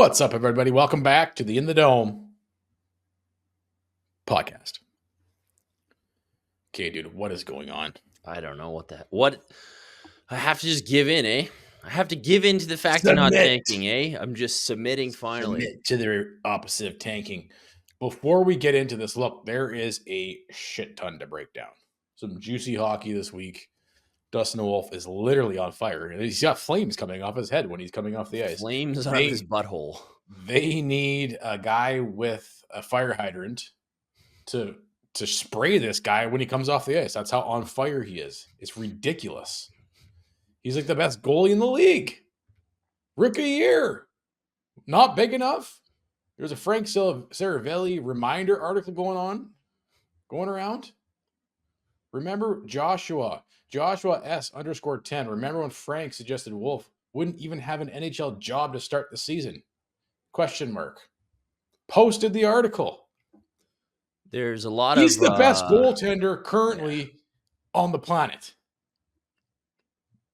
What's up, everybody? Welcome back to the In the Dome podcast. Okay, dude, what is going on? I don't know what I have to just give in, eh? I have to give in to the fact they're not tanking, eh? I'm just submitting finally. Submit to their opposite of tanking. Before we get into this, look, there is a shit ton to break down. Some juicy hockey this week. Dustin Wolf is literally on fire. He's got flames coming off his head when he's coming off the ice. Flames out of his butthole. They need a guy with a fire hydrant to spray this guy when he comes off the ice. That's how on fire he is. It's ridiculous. He's like the best goalie in the league. Rookie year. Not big enough. There's a Frank Seravalli reminder article going around. Remember Joshua S_10. Remember when Frank suggested Wolf wouldn't even have an NHL job to start the season? ? Posted the article. There's a lot He's the best goaltender currently on the planet.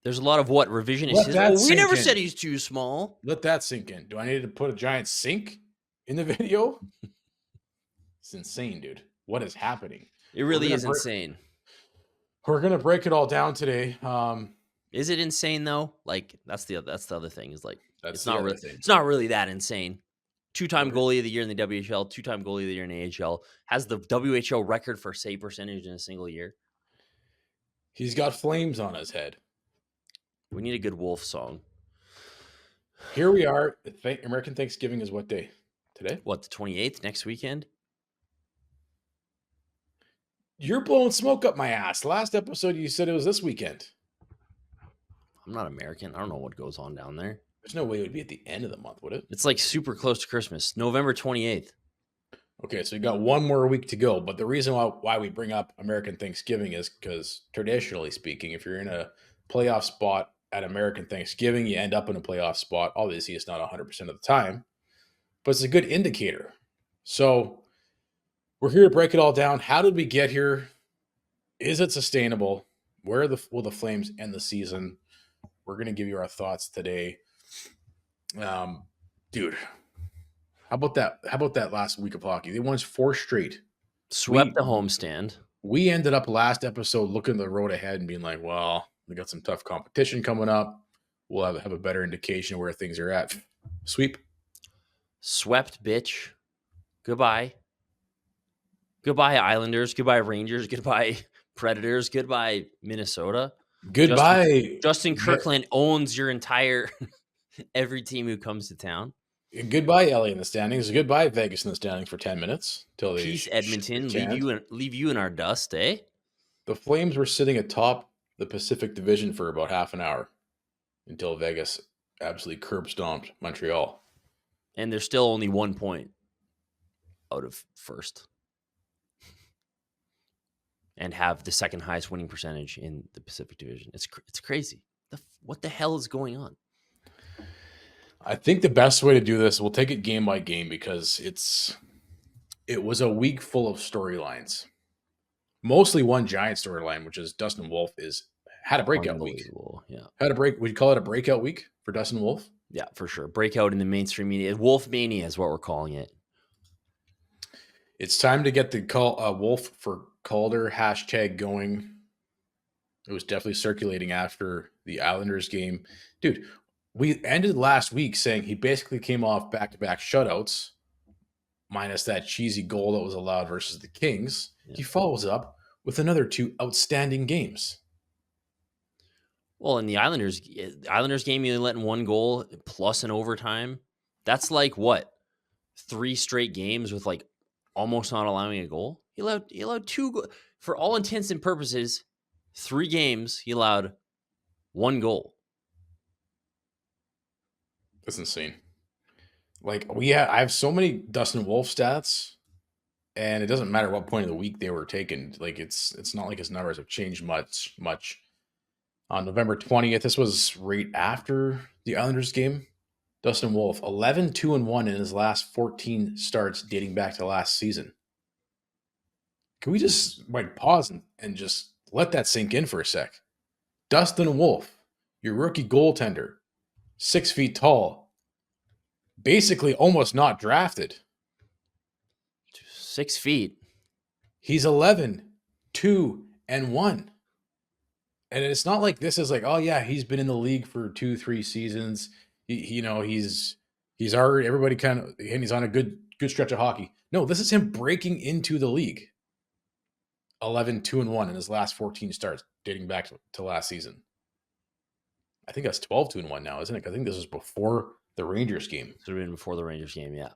There's a lot of what revisionist. We never said he's too small. Let that sink in. Do I need to put a giant sink in the video? It's insane, dude. What is happening? It really is insane. We're gonna break it all down today. Is it insane though? Like that's the other thing. Is like it's not really that insane. Two-time goalie of the year in the WHL, two-time goalie of the year in the AHL, has the WHL record for save percentage in a single year. He's got flames on his head. We need a good Wolf song. Here we are. American Thanksgiving is what day? Today? What, the 28th, next weekend? You're blowing smoke up my ass. Last episode, you said it was this weekend. I'm not American. I don't know what goes on down there. There's no way it would be at the end of the month, would it? It's like super close to Christmas, November 28th. Okay, so you got one more week to go. But the reason why we bring up American Thanksgiving is because traditionally speaking, if you're in a playoff spot at American Thanksgiving, you end up in a playoff spot. Obviously, it's not 100% of the time, but it's a good indicator. So we're here to break it all down. How did we get here? Is it sustainable? Where will the Flames end the season? We're going to give you our thoughts today. Dude, how about that last week of hockey? They won 4 straight. Swept the homestand. We ended up last episode looking the road ahead and being like, well, we got some tough competition coming up. We'll have a better indication of where things are at. Swept, bitch. Goodbye. Goodbye, Islanders. Goodbye, Rangers. Goodbye, Predators. Goodbye, Minnesota. Goodbye. Justin Kirkland owns your entire every team who comes to town. Goodbye, LA in the standings. Goodbye, Vegas in the standings for 10 minutes. Peace, Edmonton. Leave you in our dust, eh? The Flames were sitting atop the Pacific Division for about half an hour until Vegas absolutely curb stomped Montreal. And there's still only 1 point out of first. And have the second highest winning percentage in the Pacific Division. It's crazy. What the hell is going on? I think the best way to do this, we'll take it game by game because it was a week full of storylines. Mostly one giant storyline, which is Dustin Wolf had a breakout week. Yeah. Would you call it a breakout week for Dustin Wolf? Yeah, for sure. Breakout in the mainstream media. Wolfmania is what we're calling it. It's time to get the Wolf for Calder hashtag going. It was definitely circulating after the Islanders game. Dude, we ended last week saying he basically came off back-to-back shutouts, minus that cheesy goal that was allowed versus the Kings. Yeah. He follows up with another 2 outstanding games. Well, in the Islanders game, you let in 1 goal plus an overtime. That's like what? 3 straight games with like almost not allowing a goal. He allowed 2 goals. For all intents and purposes, 3 games, he allowed 1 goal. That's insane. Like I have so many Dustin Wolf stats, and it doesn't matter what point of the week they were taken. Like it's not like his numbers have changed much. On November 20th, this was right after the Islanders game. Dustin Wolf, 11-2-1 in his last 14 starts dating back to last season. Can we just pause and just let that sink in for a sec? Dustin Wolf, your rookie goaltender, 6 feet tall, basically almost not drafted. 6 feet. He's 11, 2, and 1. And it's not like this is like, oh yeah, he's been in the league for 2-3 seasons. He's already everybody kind of, and he's on a good stretch of hockey. No, this is him breaking into the league. 11, 2, and 1 in his last 14 starts, dating back to last season. I think that's 12, 2, and 1 now, isn't it? I think this was before the Rangers game. Should have been before the Rangers game, yeah.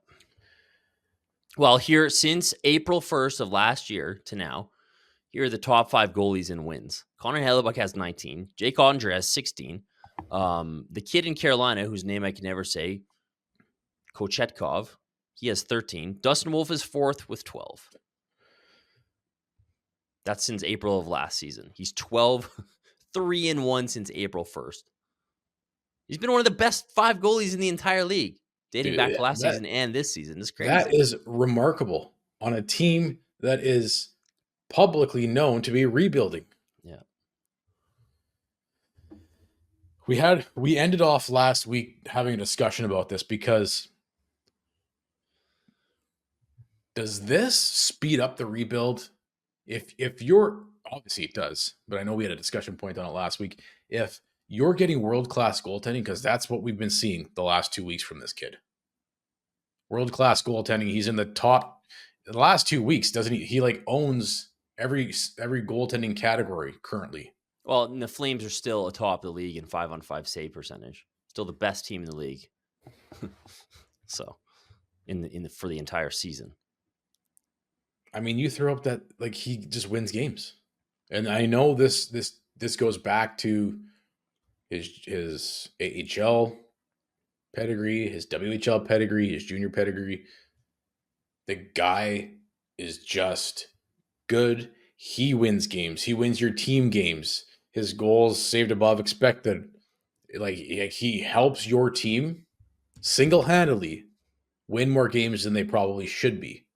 Well, here, since April 1st of last year to now, here are the top 5 goalies in wins. Connor Hellebuck has 19. Jake Ottinger has 16. The kid in Carolina, whose name I can never say, Kochetkov, he has 13. Dustin Wolf is 4th with 12. That's since April of last season. He's 12, 3-1 since April 1st. He's been one of the best 5 goalies in the entire league, dating back to last season and this season. It's crazy. That is remarkable on a team that is publicly known to be rebuilding. Yeah. We ended off last week having a discussion about this because does this speed up the rebuild? If you're, obviously it does, but I know we had a discussion point on it last week. If you're getting world-class goaltending, because that's what we've been seeing the last 2 weeks from this kid. World-class goaltending. He's in the top the last 2 weeks, doesn't he? He like owns every goaltending category currently. Well, and the Flames are still atop the league in 5-on-5 save percentage. Still the best team in the league. So, for the entire season. I mean, you throw up that like he just wins games, and I know this goes back to his AHL pedigree, his WHL pedigree, his junior pedigree. The guy is just good. He wins games. He wins your team games. His goals saved above expected. Like he helps your team single-handedly win more games than they probably should be.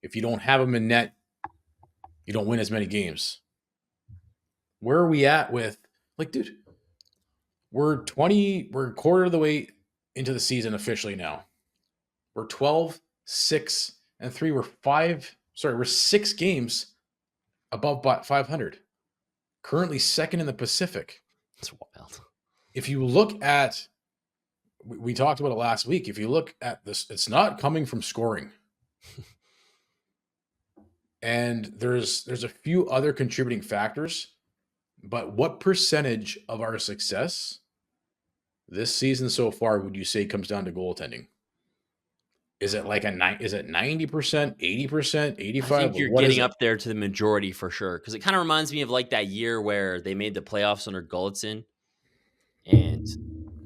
If you don't have him in net, you don't win as many games. Where are we at with, like, dude, we're a quarter of the way into the season officially now. We're 12, 6, and 3. We're 6 games above 500. Currently second in the Pacific. It's wild. If you look at, we talked about it last week. If you look at this, it's not coming from scoring. And there's a few other contributing factors, but what percentage of our success this season so far would you say comes down to goaltending? Is it like is it 90%, 80%, 85%? I think you're getting up there to the majority for sure. Because it kind of reminds me of like that year where they made the playoffs under Gulletson. And,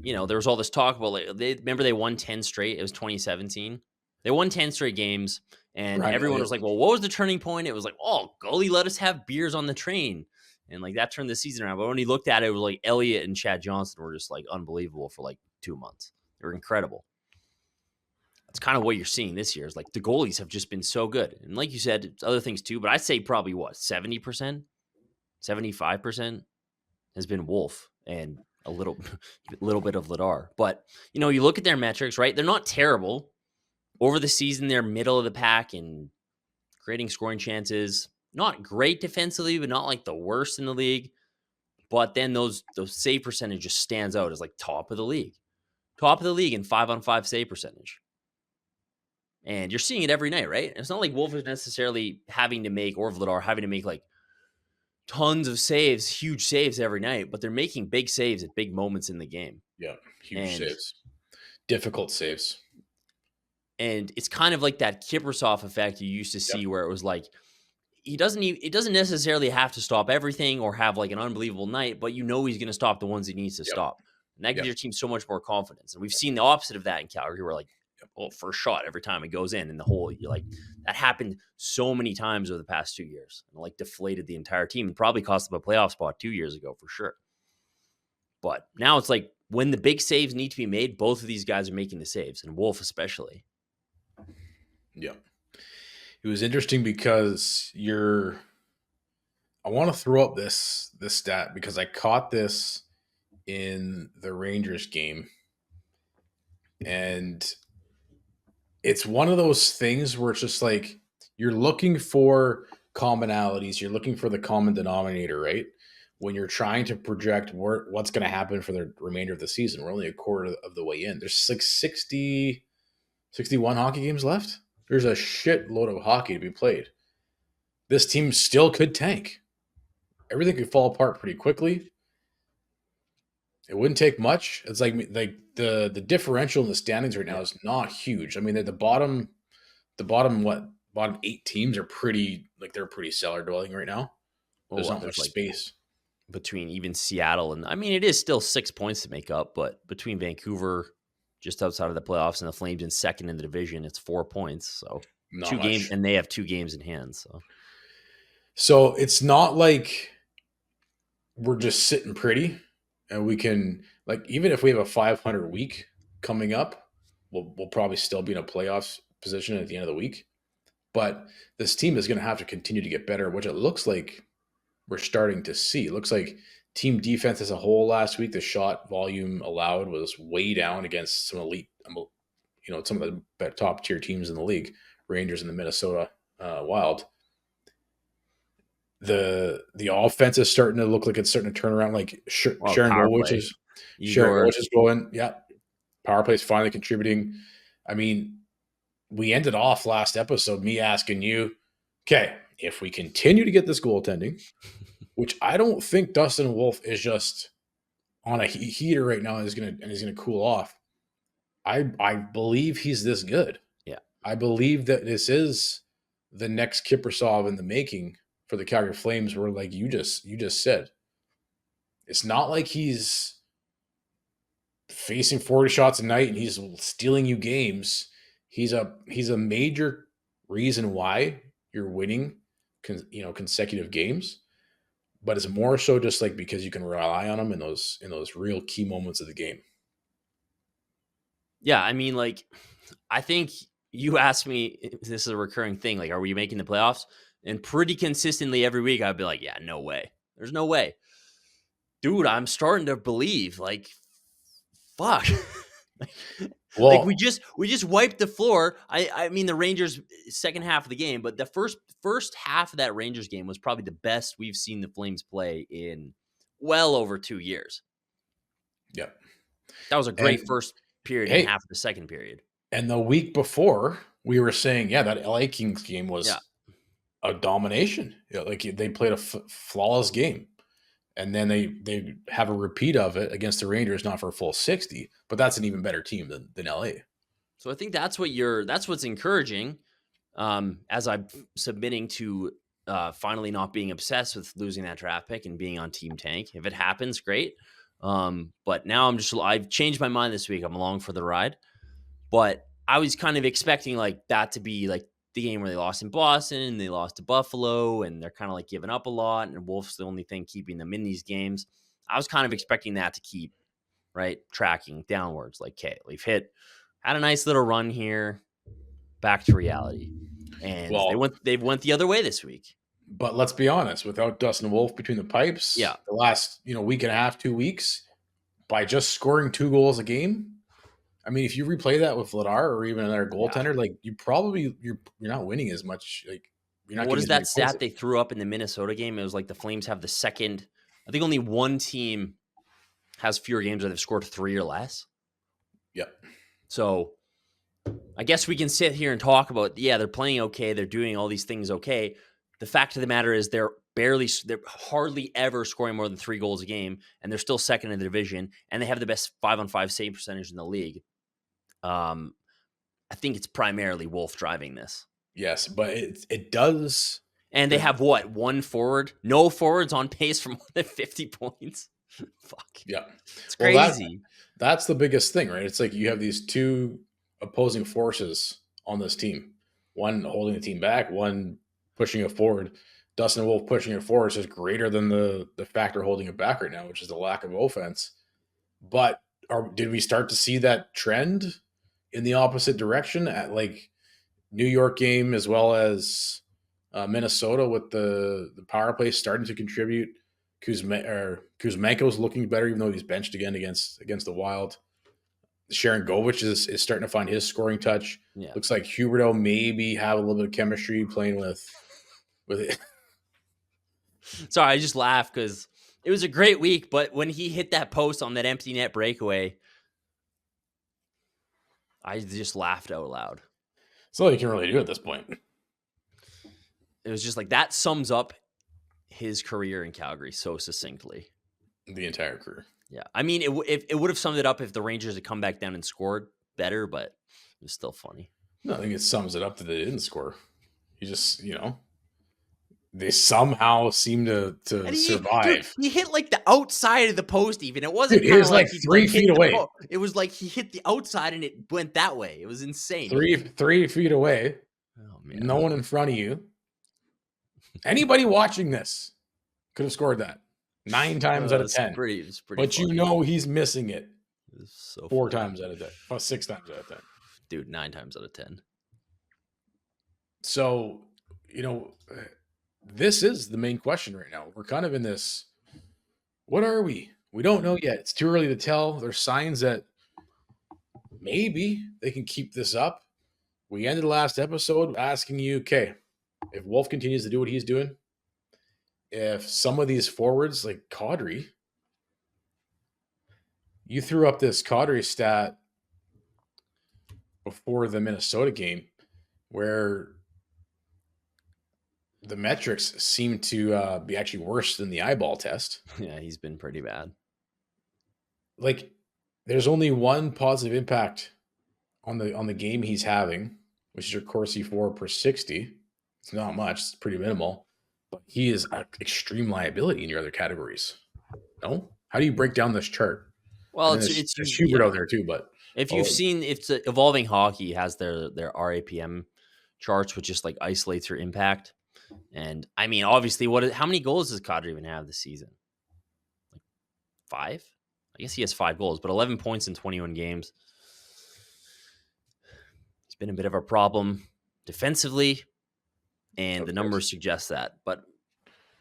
there was all this talk about, like, remember they won 10 straight. It was 2017. They won 10 straight games. And everyone was like, well, what was the turning point? It was like, oh, goalie let us have beers on the train. And like that turned the season around. But when he looked at it, it was like Elliott and Chad Johnson were just like unbelievable for like 2 months. They were incredible. That's kind of what you're seeing this year. Is like the goalies have just been so good. And like you said, it's other things too. But I'd say probably 70%, 75% has been Wolf and a little bit of Ladar. But, you look at their metrics, right? They're not terrible. Over the season, they're middle of the pack in creating scoring chances. Not great defensively, but not like the worst in the league. But then those save percentage just stands out as like top of the league. Top of the league in 5-on-5 save percentage. And you're seeing it every night, right? It's not like Wolf is necessarily having to make, or Vladar having to make like tons of saves, huge saves every night, but they're making big saves at big moments in the game. Yeah, huge saves. Difficult saves. And it's kind of like that Kiprusoff effect you used to see where it was like, it doesn't necessarily have to stop everything or have like an unbelievable night, but he's going to stop the ones he needs to stop. And that gives your team so much more confidence. And we've seen the opposite of that in Calgary, where like, first shot every time it goes in the hole. You're like, that happened so many times over the past 2 years, and like deflated the entire team and probably cost them a playoff spot 2 years ago for sure. But now it's like when the big saves need to be made, both of these guys are making the saves, and Wolf especially. Yeah. It was interesting because I want to throw up this stat because I caught this in the Rangers game. And it's one of those things where it's just like you're looking for commonalities, you're looking for the common denominator, right? When you're trying to project what's going to happen for the remainder of the season. We're only a quarter of the way in. There's like 61 hockey games left. There's a shitload of hockey to be played. This team still could tank. Everything could fall apart pretty quickly. It wouldn't take much. It's like the differential in the standings right now is not huge. I mean, at the bottom bottom 8 teams are pretty they're pretty cellar dwelling right now. There's not much There's like space between even Seattle and, I mean, it is still 6 points to make up, but between Vancouver, just outside of the playoffs, and the Flames in second in the division, it's 4 points. So not 2 games, much. and they have 2 games in hand. So it's not like we're just sitting pretty and we can even if we have a 500 week coming up, we'll probably still be in a playoffs position at the end of the week. But this team is going to have to continue to get better, which it looks like we're starting to see. It looks like team defense as a whole last week, the shot volume allowed was way down against some elite, some of the top tier teams in the league, Rangers and the Minnesota Wild. The offense is starting to look like it's starting to turn around. Like Sharon Golwich is going. Yeah, power play is finally contributing. I mean, we ended off last episode me asking you, okay, if we continue to get this goaltending, which I don't think Dustin Wolf is just on a heater right now and he's gonna cool off. I believe he's this good. Yeah, I believe that this is the next Kiprasov in the making for the Calgary Flames. Where like you just said, it's not like he's facing 40 shots a night and he's stealing you games. He's a major reason why you're winning, consecutive games. But it's more so just like because you can rely on him in those real key moments of the game. Yeah, I mean, like, I think you asked me if this is a recurring thing. Like, are we making the playoffs? And pretty consistently every week, I'd be like, yeah, no way. There's no way. Dude, I'm starting to believe, like, fuck. Well, we just wiped the floor. I mean, the Rangers second half of the game, but the first half of that Rangers game was probably the best we've seen the Flames play in well over 2 years. Yep. That was a great first period and half of the second period. And the week before, we were saying, yeah, that LA Kings game was a domination. Like they played a flawless game. And then they have a repeat of it against the Rangers, not for a full 60, but that's an even better team than LA. So I think that's what's encouraging, as I'm submitting to finally not being obsessed with losing that draft pick and being on Team Tank. If it happens, great. But now I've changed my mind this week. I'm along for the ride. But I was kind of expecting like that to be like the game where they lost in Boston and they lost to Buffalo and they're kind of like giving up a lot. And Wolf's the only thing keeping them in these games. I was kind of expecting that to keep tracking downwards. Like, okay, we've had a nice little run here, back to reality. And they went the other way this week. But let's be honest, without Dustin Wolf between the pipes, the last week and a half, 2 weeks, by just scoring 2 goals a game. I mean, if you replay that with Vladar or even another goaltender, like you're not winning as much. Like you're not. What is that stat they threw up in the Minnesota game? It was like the Flames have the second. I think only one team has fewer games where they've scored 3 or less. Yep. So I guess we can sit here and talk about, they're playing okay, they're doing all these things okay. The fact of the matter is they're hardly ever scoring more than 3 goals a game, and they're still second in the division, and they have the best 5-on-5 save percentage in the league. I think it's primarily Wolf driving this. Yes, but it does. And they have what? One forward? No forwards on pace for more than 50 points. Fuck. Yeah. It's crazy. That's the biggest thing, right? It's like you have these 2 opposing forces on this team. One holding the team back, one pushing it forward. Dustin Wolf pushing it forward is just greater than the factor holding it back right now, which is the lack of offense. But did we start to see that trend in the opposite direction at like New York game as well as Minnesota with the power play starting to contribute? Kuzmenko's looking better, even though he's benched again against the Wild. Sharangovich is starting to find his scoring touch. Yeah. Looks like Huberto maybe have a little bit of chemistry playing with it. Sorry, I just laughed because it was a great week, but when he hit that post on that empty net breakaway, I just laughed out loud. That's all you can really do at this point. It was just like that sums up his career in Calgary so succinctly. The entire career. Yeah. I mean, it would have summed it up if the Rangers had come back down and scored better, but it was still funny. No, I think it sums it up that they didn't score. You just, they somehow seem to survive. Dude, he hit like the outside of the post even. It wasn't Dude, it was like 3 feet away. It was like he hit the outside and it went that way. It was insane. 3 feet away. Oh, man. No one in front of you. Anybody watching this could have scored that 9 times out of 10. It's pretty but funny. he's missing it So 4 times out of 10. Well, 6 times out of 10. Dude, 9 times out of 10. So, this is the main question right now. We're kind of in this, what are we? We don't know yet. It's too early to tell. There's signs that maybe they can keep this up. We ended the last episode asking you, okay, if Wolf continues to do what he's doing, if some of these forwards like Kadri, you threw up this Kadri stat before the Minnesota game where the metrics seem to be actually worse than the eyeball test. Yeah, he's been pretty bad. Like, there's only one positive impact on the game he's having, which is your Corsi 4 per 60. It's not much. It's pretty minimal. But he is an extreme liability in your other categories. No? How do you break down this chart? Well, it's Hubert out there too, but if you've seen, it's Evolving Hockey has their RAPM charts, which just like isolates your impact. And I mean, obviously, how many goals does Kadri even have this season? Like 5? I guess he has 5 goals, but 11 points in 21 games. He's been a bit of a problem defensively, and the numbers suggest that. But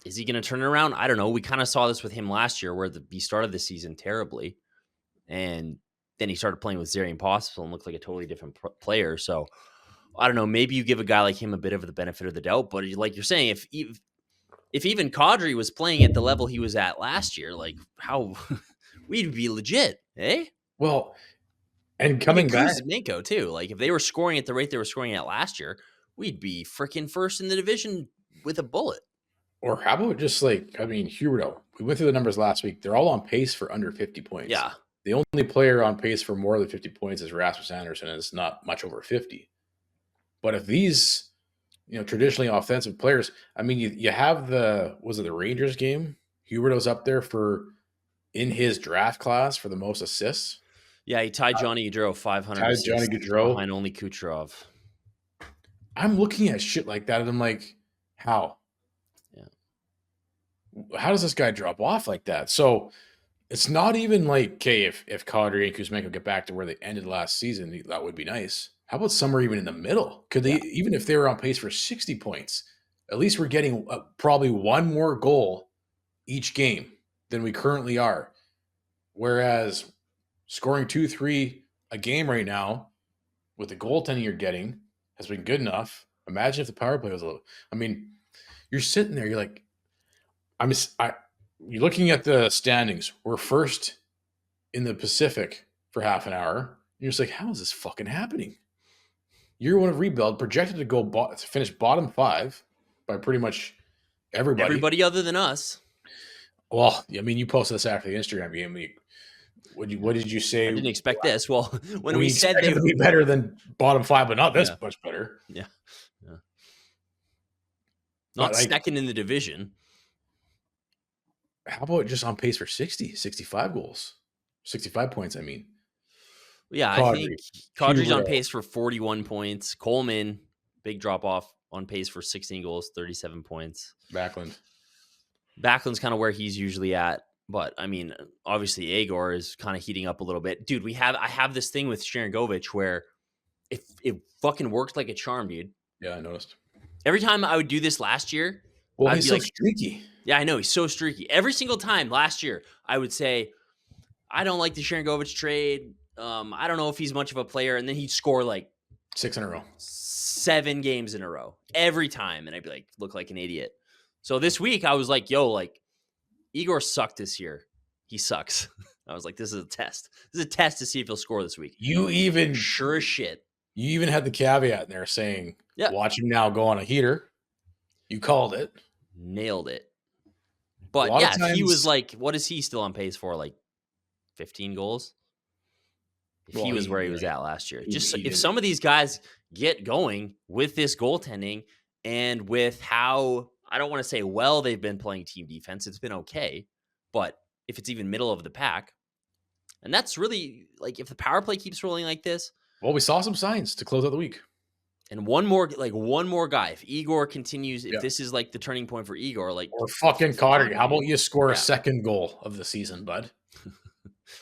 is he going to turn it around? I don't know. We kind of saw this with him last year, where he started the season terribly, and then he started playing with Zary Impossible and looked like a totally different player. So I don't know. Maybe you give a guy like him a bit of the benefit of the doubt. But like you're saying, if even Kadri was playing at the level he was at last year, like how we'd be legit, eh? Well, and coming back, Minko too. Like if they were scoring at the rate they were scoring at last year, we'd be freaking first in the division with a bullet. Or how about just Huberto? We went through the numbers last week. They're all on pace for under 50 points. Yeah. The only player on pace for more than 50 points is Rasmus Anderson, and it's not much over 50. But if these, traditionally offensive players, I mean, you have the Rangers game? Huberto's up there in his draft class for the most assists. Yeah, he tied Johnny Gaudreau 500 tied Johnny Gaudreau behind only Kucherov. I'm looking at shit like that, and I'm like, how? Yeah. How does this guy drop off like that? So it's not even like, okay, if Kadri and Kuzmenko get back to where they ended last season, that would be nice. How about somewhere even in the middle? Could they, even if they were on pace for 60 points, at least we're getting probably one more goal each game than we currently are. Whereas scoring 2-3 a game right now with the goaltending you're getting has been good enough. Imagine if the power play was a little. I mean, you're sitting there, you're like, you're looking at the standings. We're first in the Pacific for half an hour. You're just like, how is this fucking happening? Year 1 of rebuild, projected to finish bottom 5 by pretty much everybody. Everybody other than us. Well, I mean, you posted this after the Instagram game. What did you say? I didn't expect this. Well, when we said they would be better than bottom 5, but not this much better. Yeah. Not second in the division. How about just on pace for 60, 65 goals? 65 points, I mean. Yeah, I think Kadri's on pace for 41 points. Coleman, big drop off, on pace for 16 goals, 37 points. Backlund's kind of where he's usually at. But, I mean, obviously, Agor is kind of heating up a little bit. Dude, I have this thing with Sharangovich where it fucking works like a charm, dude. Yeah, I noticed. Every time I would do this last year. Well, he's so streaky. Yeah, I know. He's so streaky. Every single time last year, I would say, I don't like the Sharangovich trade. I don't know if he's much of a player, and then he'd score like 6 in a row. 7 games in a row every time, and I'd be like, look like an idiot. So this week I was like, yo, like Igor sucked this year. He sucks. I was like, this is a test. This is a test to see if he'll score this week. Sure as shit. You even had the caveat in there saying, watch him now go on a heater. You called it. Nailed it. But yeah, if he was like, what is he still on pace for? Like 15 goals? If he was where he was at last year. If some of these guys get going with this goaltending and with how, I don't want to say well they've been playing team defense, it's been okay. But if it's even middle of the pack, and that's really, like, if the power play keeps rolling like this. Well, we saw some signs to close out the week. And one more guy. If Igor continues, if this is like the turning point for Igor, like, or fucking Cotter. How about you score a second goal of the season, bud?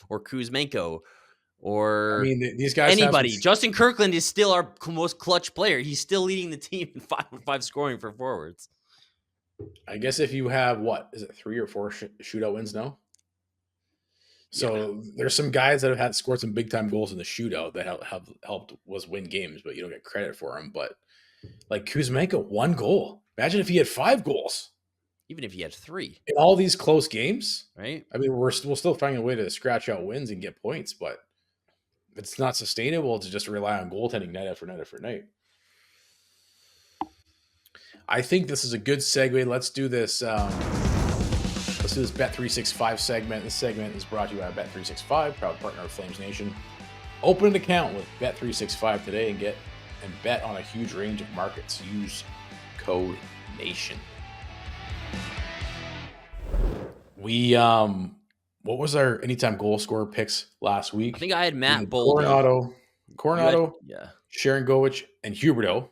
Or Kuzmenko, or I mean, these guys. Anybody. Justin Kirkland is still our most clutch player. He's still leading the team in 5-on-5 scoring for forwards. I guess if you have is it 3 or 4 shootout wins now? So there's some guys that have scored some big time goals in the shootout that have helped win games, but you don't get credit for them. But like Kuzmenko, 1 goal. Imagine if he had 5 goals. Even if he had 3 in all these close games, right? I mean, we'll still find a way to scratch out wins and get points, but it's not sustainable to just rely on goaltending night after night after night. I think this is a good segue. Let's do this. Let's do this Bet365 segment. This segment is brought to you by Bet365, proud partner of Flames Nation. Open an account with Bet365 today and bet on a huge range of markets. Use code NATION. We what was our anytime goal scorer picks last week? I think I had Matt Boldy, Coronado, Sharon Govich, and Huberdeau.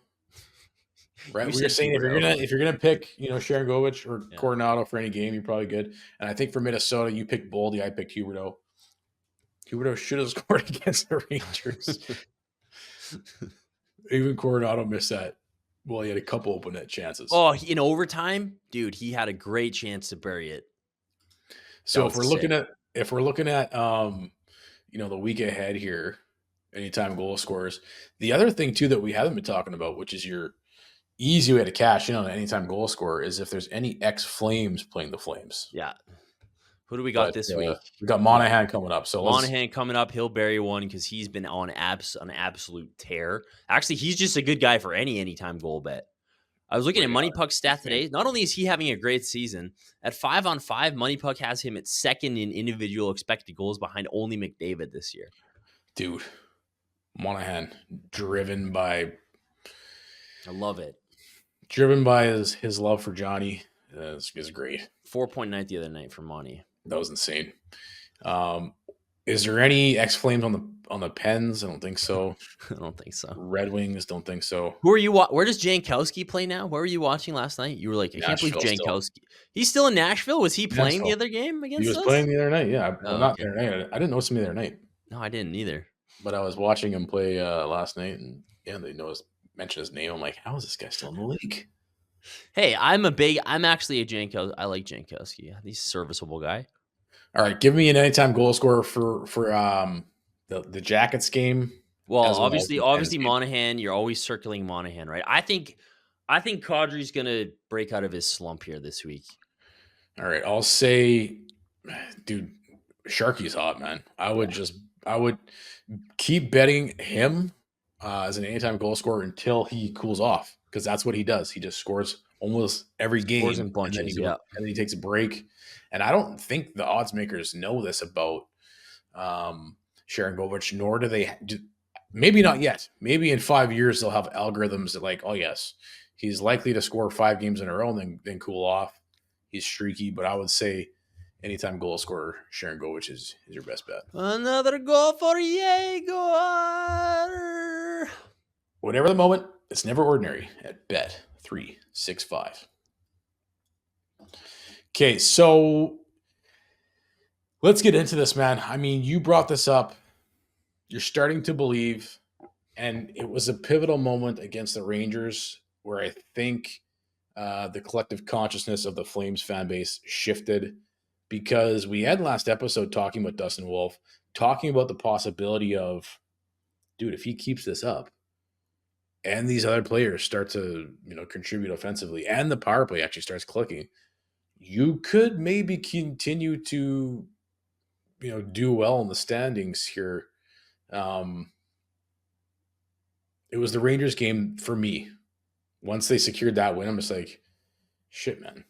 Right, we were saying if you're gonna pick, Sharon Govich or Coronado for any game, you're probably good. And I think for Minnesota, you picked Boldy, I picked Huberdeau. Huberdeau should have scored against the Rangers. Even Coronado missed that. Well, he had a couple open net chances. Oh, in overtime, dude, he had a great chance to bury it. So if we're looking at the week ahead here, anytime goal scorers, the other thing too that we haven't been talking about, which is your easy way to cash in on an anytime goal scorer, is if there's any ex-Flames playing the Flames. Yeah. Who do we got this week? We got Monahan coming up. So Monahan coming up, he'll bury one because he's been on an absolute tear. Actually, he's just a good guy for anytime goal bet. I was looking at Money Puck's stat today. Not only is he having a great season, at 5-on-5, Money Puck has him at second in individual expected goals behind only McDavid this year. Dude, Monahan, driven by... I love it. Driven by his love for Johnny is great. 4.9 the other night from Monty. That was insane. Is there any ex-Flames on the Pens? I don't think so. I don't think so. Red Wings, don't think so. Who are you? Where does Jankowski play now? Where were you watching last night? You were like, I can't believe Jankowski. He's still in Nashville. Was he playing the other game against us? He was playing the other night. Yeah, not the other night. I didn't notice him the other night. No, I didn't either. But I was watching him play last night, and they mentioned his name. I'm like, how is this guy still in the league? Hey, I'm actually a Jankowski. I like Jankowski. He's a serviceable guy. All right, give me an anytime goal scorer for the Jackets game. Well, obviously Monahan. You're always circling Monahan, right? I think Kadri's gonna break out of his slump here this week. All right, I'll say, dude, Sharky's hot, man. I would keep betting him as an anytime goal scorer until he cools off, because that's what he does. He just scores almost every game. Scores in bunches, and then he takes a break. And I don't think the odds makers know this about Sharon Govich, nor do they. Maybe not yet. Maybe in 5 years they'll have algorithms that like, oh yes, he's likely to score 5 games in a row and then cool off. He's streaky, but I would say anytime goal scorer Sharon Govich is your best bet. Another goal for Yegor. Whatever the moment, it's never ordinary at Bet365. Okay, so let's get into this, man. I mean, you brought this up. You're starting to believe, and it was a pivotal moment against the Rangers where I think the collective consciousness of the Flames fan base shifted, because we had last episode talking about Dustin Wolf, talking about the possibility of, dude, if he keeps this up and these other players start to, contribute offensively and the power play actually starts clicking, you could maybe continue to, do well in the standings here. It was the Rangers game for me. Once they secured that win, I'm just like, shit, man.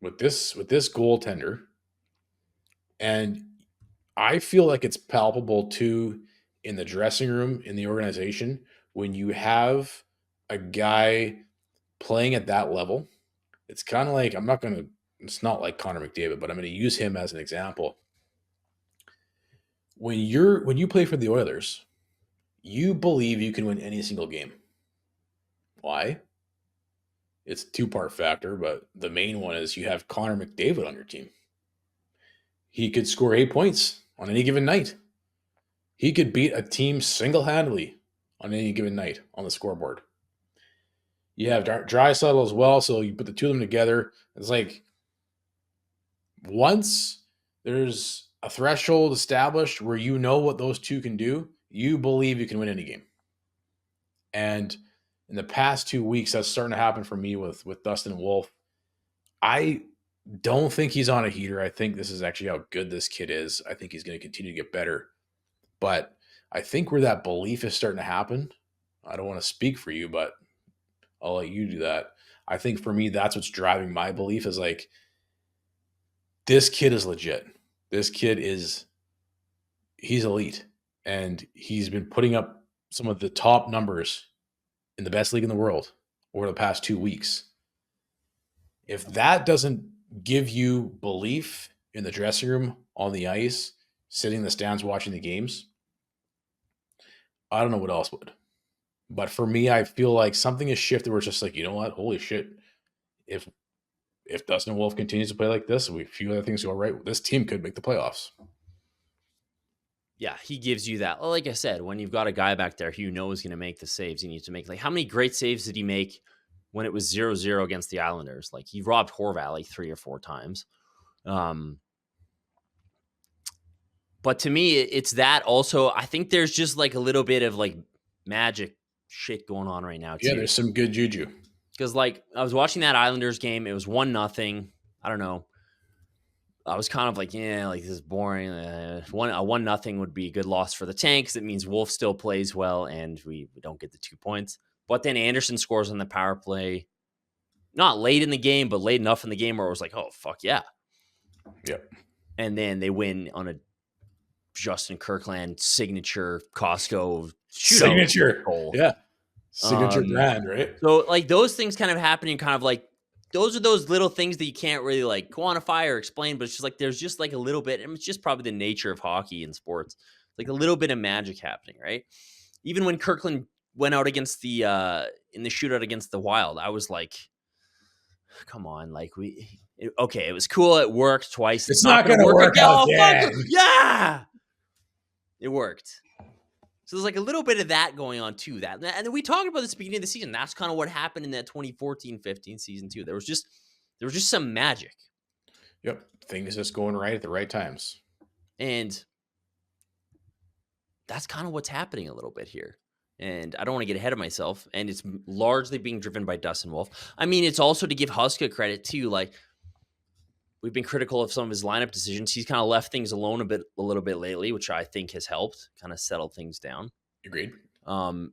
With this goaltender, and I feel like it's palpable too in the dressing room, in the organization, when you have a guy playing at that level. It's kind of like, it's not like Connor McDavid, but I'm going to use him as an example. When you play for the Oilers, you believe you can win any single game. Why? It's a two-part factor, but the main one is you have Connor McDavid on your team. He could score 8 points on any given night. He could beat a team single-handedly on any given night on the scoreboard. You have Draisaitl as well, so you put the two of them together. It's like once there's a threshold established where you know what those two can do, you believe you can win any game. And in the past 2 weeks, that's starting to happen for me with Dustin Wolf. I don't think he's on a heater. I think this is actually how good this kid is. I think he's going to continue to get better. But I think where that belief is starting to happen, I don't want to speak for you, but I'll let you do that. I think for me, that's what's driving my belief is like, this kid is legit. This kid he's elite. And he's been putting up some of the top numbers in the best league in the world over the past 2 weeks. If that doesn't give you belief in the dressing room, on the ice, sitting in the stands watching the games, I don't know what else would. But for me, I feel like something has shifted where it's just like, you know what? Holy shit. If Dustin Wolf continues to play like this, and a few other things go right, this team could make the playoffs. Yeah, he gives you that. Like I said, when you've got a guy back there who you know is going to make the saves he needs to make. Like, how many great saves did he make when it was 0-0 against the Islanders? Like, he robbed Horvat like 3 or 4 times. But to me, it's that also. I think there's just like a little bit of like magic shit going on right now too. Yeah, there's some good juju. Because like I was watching that Islanders game, it was 1-0. I don't know. I was kind of like, yeah, like this is boring. A 1-0 would be a good loss for the Tanks. It means Wolf still plays well, and we don't get the 2 points. But then Anderson scores on the power play, not late in the game, but late enough in the game where it was like, oh fuck yeah, yep. And then they win on a Justin Kirkland signature Costco signature goal. Yeah, signature brand, right? So like those things kind of happening, kind of like. Those are those little things that you can't really like quantify or explain, but it's just like there's just like a little bit, and it's just probably the nature of hockey and sports, like a little bit of magic happening, right? Even when Kirkland went out against the in the shootout against the Wild, I was like, come on, like it was cool, it worked twice. It's not going to work again. Yeah, it worked. So there's like a little bit of that going on too. And we talked about this at the beginning of the season. That's kind of what happened in that 2014-15 season too. There was just some magic. Yep, things just going right at the right times. And that's kind of what's happening a little bit here. And I don't want to get ahead of myself. And it's largely being driven by Dustin Wolf. I mean, it's also to give Huska credit too. Like, we've been critical of some of his lineup decisions. He's kind of left things alone a little bit lately, which I think has helped kind of settle things down. Agreed. And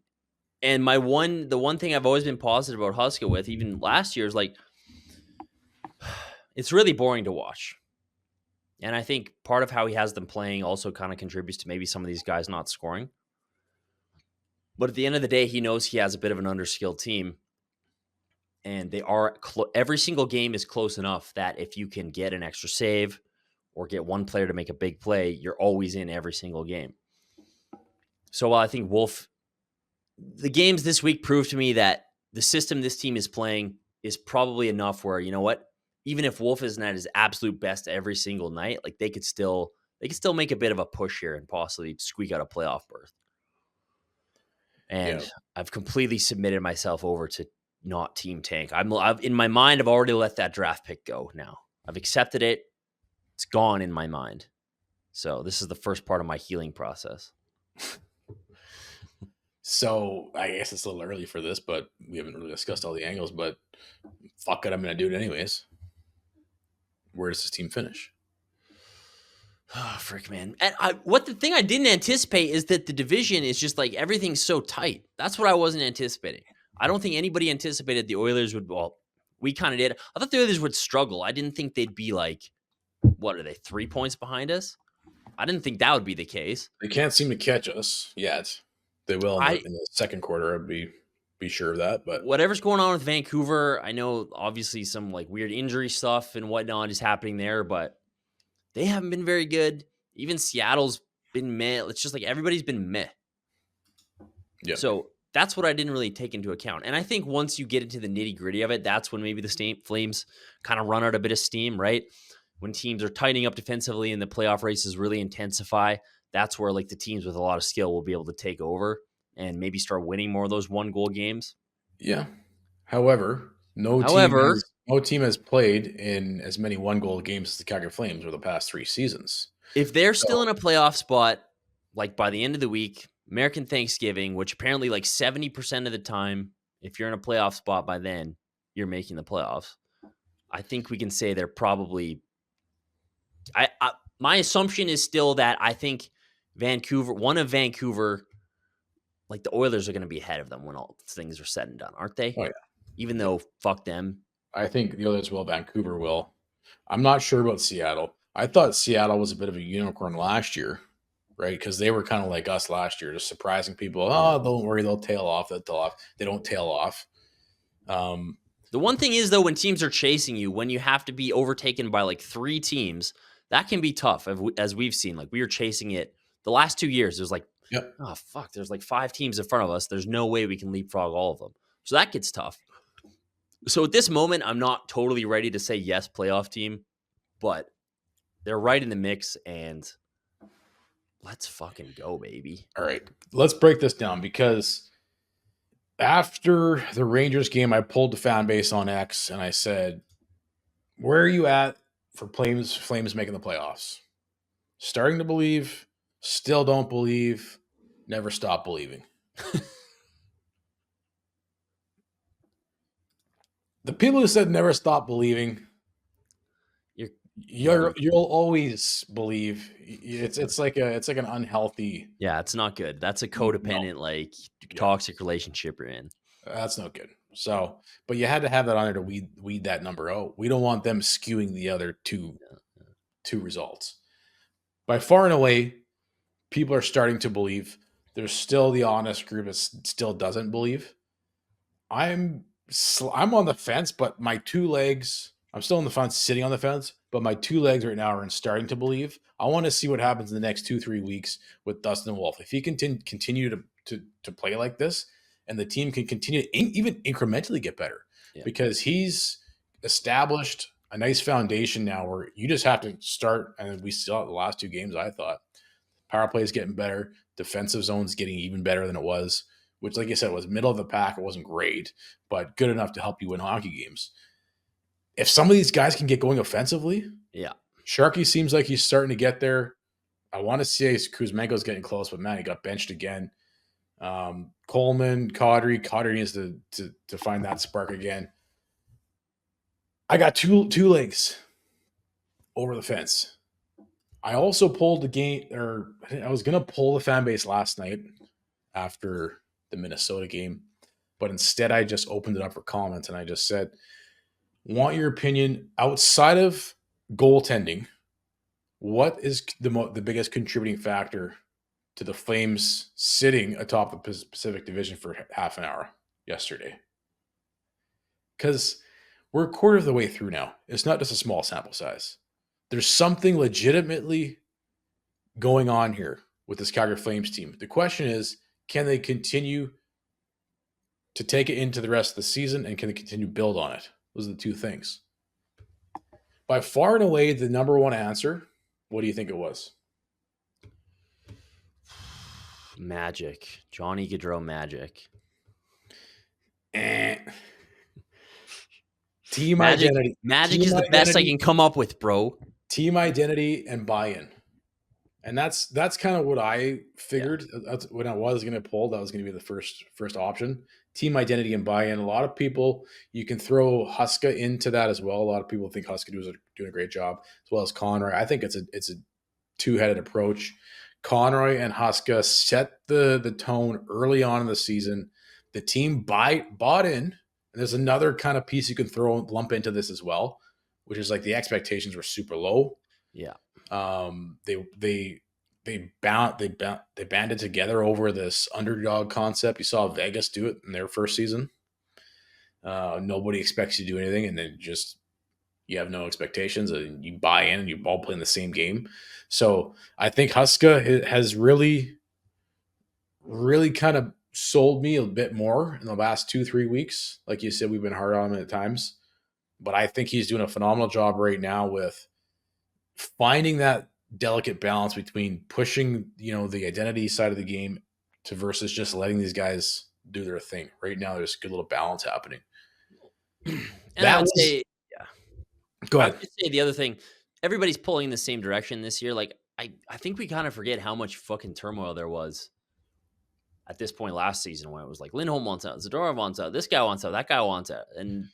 the one thing I've always been positive about Huska with, even last year, is like, it's really boring to watch. And I think part of how he has them playing also kind of contributes to maybe some of these guys not scoring. But at the end of the day, he knows he has a bit of an underskilled team. And they are every single game is close enough that if you can get an extra save or get one player to make a big play, you're always in every single game. So while I think Wolf, the games this week proved to me that the system this team is playing is probably enough where, you know what, even if Wolf isn't at his absolute best every single night, like they could still make a bit of a push here and possibly squeak out a playoff berth. And I've completely submitted myself over to not team tank. I've in my mind, I've already let that draft pick go now. I've accepted it. It's gone in my mind. So this is the first part of my healing process. So I guess it's a little early for this, but we haven't really discussed all the angles. But fuck it, I'm going to do it anyways. Where does this team finish? Oh, frick, man. And the thing I didn't anticipate is that the division is just like everything's so tight. That's what I wasn't anticipating. I don't think anybody anticipated the Oilers would, well, we kind of did. I thought the Oilers would struggle. I didn't think they'd be like, what are they, 3 points behind us? I didn't think that would be the case. They can't seem to catch us yet. They will in the second quarter. I'd be sure of that. But whatever's going on with Vancouver, I know obviously some like weird injury stuff and whatnot is happening there, but they haven't been very good. Even Seattle's been meh. It's just like everybody's been meh. yeah. So that's what I didn't really take into account. And I think once you get into the nitty gritty of it, that's when maybe the Flames kind of run out a bit of steam, right? When teams are tightening up defensively and the playoff races really intensify, that's where like the teams with a lot of skill will be able to take over and maybe start winning more of those 1-goal games. Yeah. However, no team has played in as many 1-goal games as the Calgary Flames over the past 3 seasons. If they're still in a playoff spot, like by the end of the week, American Thanksgiving, which apparently like 70% of the time, if you're in a playoff spot by then, you're making the playoffs. I think we can say they're probably. My assumption is still that I think Vancouver, like the Oilers are going to be ahead of them when all things are said and done, aren't they? Oh, yeah. Even though fuck them. I think the Oilers will. Vancouver will. I'm not sure about Seattle. I thought Seattle was a bit of a unicorn last year, right? Because they were kind of like us last year, just surprising people. Oh, don't worry, they'll tail off. They don't tail off. The one thing is, though, when teams are chasing you, when you have to be overtaken by like 3 teams, that can be tough, as we've seen. Like we were chasing it the last 2 years. There's like, oh, fuck, there's like 5 teams in front of us. There's no way we can leapfrog all of them. So that gets tough. So at this moment, I'm not totally ready to say yes, playoff team, but they're right in the mix, and let's fucking go, baby. All right, let's break this down, because after the Rangers game, I pulled the fan base on X and I said, where are you at for Flames making the playoffs? Starting to believe, still don't believe, never stop believing. The people who said never stop believing, you'll always believe. It's like an unhealthy. Yeah, it's not good. That's a codependent, toxic relationship you're in. That's not good. So, but you had to have that on there to weed that number out. We don't want them skewing the other two results. By far and away, people are starting to believe. There's still the honest group that still doesn't believe. I'm on the fence, but my 2 legs. I'm still on the fence, sitting on the fence, but my 2 legs right now are starting to believe. I want to see what happens in the next 2-3 weeks with Dustin Wolf. If he can continue to play like this, and the team can continue to even incrementally get better, because he's established a nice foundation now where you just have to start. And we saw the last 2 games, I thought power play is getting better. Defensive zone's getting even better than it was, which, like I said, was middle of the pack. It wasn't great, but good enough to help you win hockey games. If some of these guys can get going offensively, Sharky seems like he's starting to get there. I want to say Kuzmenko's getting close, but man, he got benched again. Coleman, Kadri needs to find that spark again. I got two legs over the fence. I also pulled the game, or I was going to pull the fan base last night after the Minnesota game, but instead I just opened it up for comments, and I just said, want your opinion outside of goaltending. What is the biggest contributing factor to the Flames sitting atop the Pacific Division for half an hour yesterday? Because we're a quarter of the way through now. It's not just a small sample size. There's something legitimately going on here with this Calgary Flames team. The question is, can they continue to take it into the rest of the season, and can they continue to build on it? Those are the 2 things. By far and away, the number 1 answer, what do you think it was? Magic. Johnny Gaudreau magic. Team magic, identity. Magic is the best I can come up with, bro. Team identity and buy-in. And that's kind of what I Yeah. figured. That's when I was going to pull. That was going to be the first option. Team identity and buy-in. A lot of people, you can throw Huska into that as well. A lot of people think Huska doing a great job, as well as Conroy. I think it's a two-headed approach. Conroy and Huska set the tone early on in the season. The team bought in, and there's another kind of piece you can lump into this as well, which is like the expectations were super low. Yeah. They banded together over this underdog concept. You saw Vegas do it in their first season. Nobody expects you to do anything, and then just you have no expectations, and you buy in, and you all play in the same game. So I think Huska has really, really kind of sold me a bit more in the last 2-3 weeks. Like you said, we've been hard on him at times, but I think he's doing a phenomenal job right now with finding that delicate balance between pushing, the identity side of the game to versus just letting these guys do their thing. Right now, there's a good little balance happening. And That I would was say, yeah. Go I ahead. would just say the other thing, everybody's pulling in the same direction this year. Like, I think we kind of forget how much fucking turmoil there was at this point last season when it was like Lindholm wants out, Zadorov wants out, this guy wants out, that guy wants out. And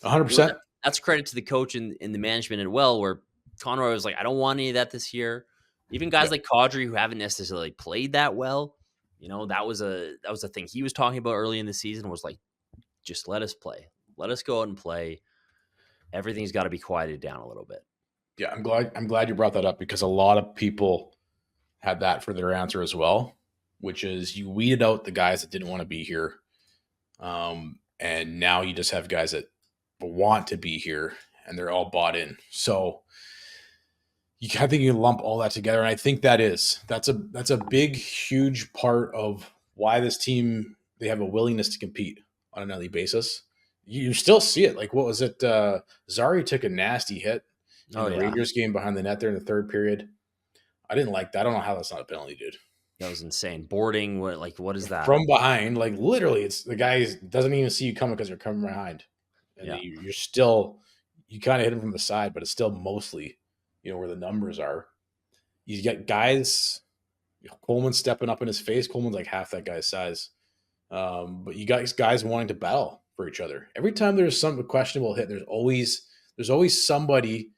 100%. that's credit to the coach and the management as well, where Conroy was like, I don't want any of that this year. Even guys like Kadri who haven't necessarily played that well, that was a thing he was talking about early in the season, was like, just let us play. Let us go out and play. Everything's got to be quieted down a little bit. Yeah, I'm glad you brought that up, because a lot of people had that for their answer as well, which is you weeded out the guys that didn't want to be here. And now you just have guys that want to be here, and they're all bought in. So I think you can lump all that together, and I think that's a big, huge part of why this team, they have a willingness to compete on a nightly basis. You still see it. Like, what was it? Zari took a nasty hit in the Rangers game behind the net there in the third period. I didn't like that. I don't know how that's not a penalty, dude. That was insane. Boarding, what is that? From behind, like literally, it's the guy doesn't even see you coming because you're coming behind, and you're still, you kind of hit him from the side, but it's still mostly, where the numbers are. You get guys, Coleman stepping up in his face. Coleman's like half that guy's size, but you got guys wanting to battle for each other. Every time there's some questionable hit, there's always somebody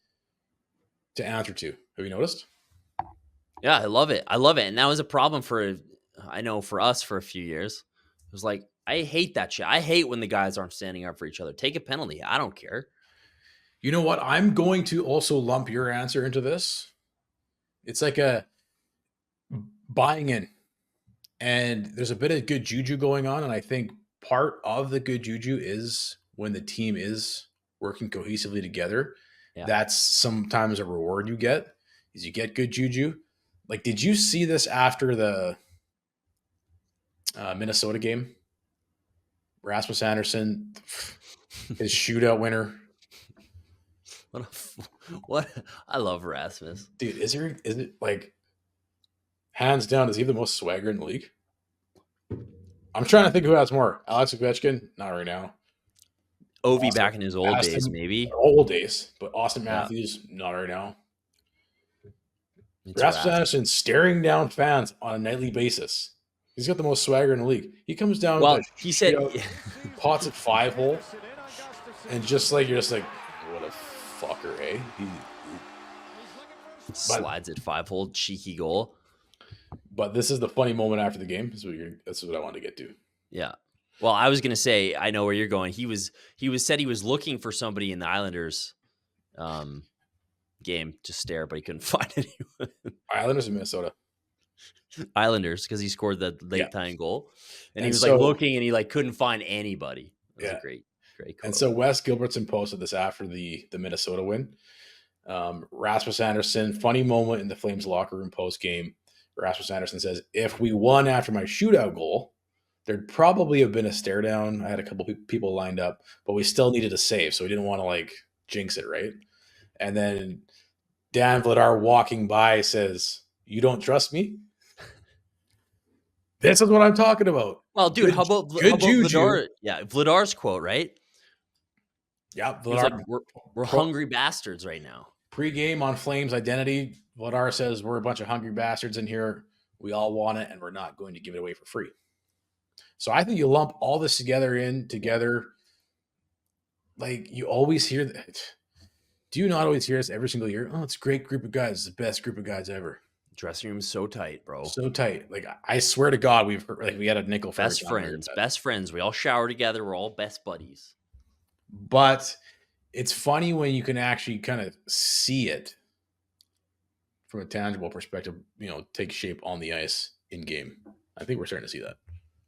to answer to. Have you noticed? Yeah, I love it. And that was a problem for us for a few years. It was like, I hate that shit. I hate when the guys aren't standing up for each other. Take a penalty. I don't care. You know what? I'm going to also lump your answer into this. It's like a buying in. And there's a bit of good juju going on. And I think part of the good juju is when the team is working cohesively together. Yeah. That's sometimes a reward you get, is you get good juju. Like, did you see this after the Minnesota game? Rasmus Anderson, his shootout winner. What? I love Rasmus. Dude, is it like, hands down, is he the most swagger in the league? I'm trying to think who has more. Alex Ovechkin? Not right now. Ovi back in his old days, maybe. Old days, but Austin Matthews, not right now. Rasmus Anderson staring down fans on a nightly basis. He's got the most swagger in the league. He comes down. Well, he said pots at 5-hole, and you're just like, what a fucker, eh? He slides at 5-hole, cheeky goal. But this is the funny moment after the game. That's what I wanted to get to. Yeah. Well, I was gonna say, I know where you're going. He said he was looking for somebody in the Islanders game to stare, but he couldn't find anyone. Islanders in Minnesota. Islanders, because he scored the late time goal, and he was looking, and he couldn't find anybody. It was a great quote. And so Wes Gilbertson posted this after the Minnesota win. Rasmus Anderson, funny moment in the Flames locker room post game. Rasmus Anderson says, "If we won after my shootout goal, there'd probably have been a stare down. I had a couple people lined up, but we still needed a save, so we didn't want to jinx it, right?" And then Dan Vladar walking by says, "You don't trust me?" This is what I'm talking about. Well, dude, how about Vladar? Yeah, Vladar's quote, right? Yeah, Vladar. Like, we're hungry bastards right now. Pre-game on Flames identity, Vladar says we're a bunch of hungry bastards in here. We all want it, and we're not going to give it away for free. So I think you lump all this together. Like you always hear that. Do you not always hear this every single year? Oh, it's a great group of guys. It's the best group of guys ever. Dressing room's so tight, bro. So tight. Like I swear to God, we've heard, like we had a nickel for Best friends. We all shower together. We're all best buddies. But it's funny when you can actually kind of see it from a tangible perspective, take shape on the ice in game. I think we're starting to see that.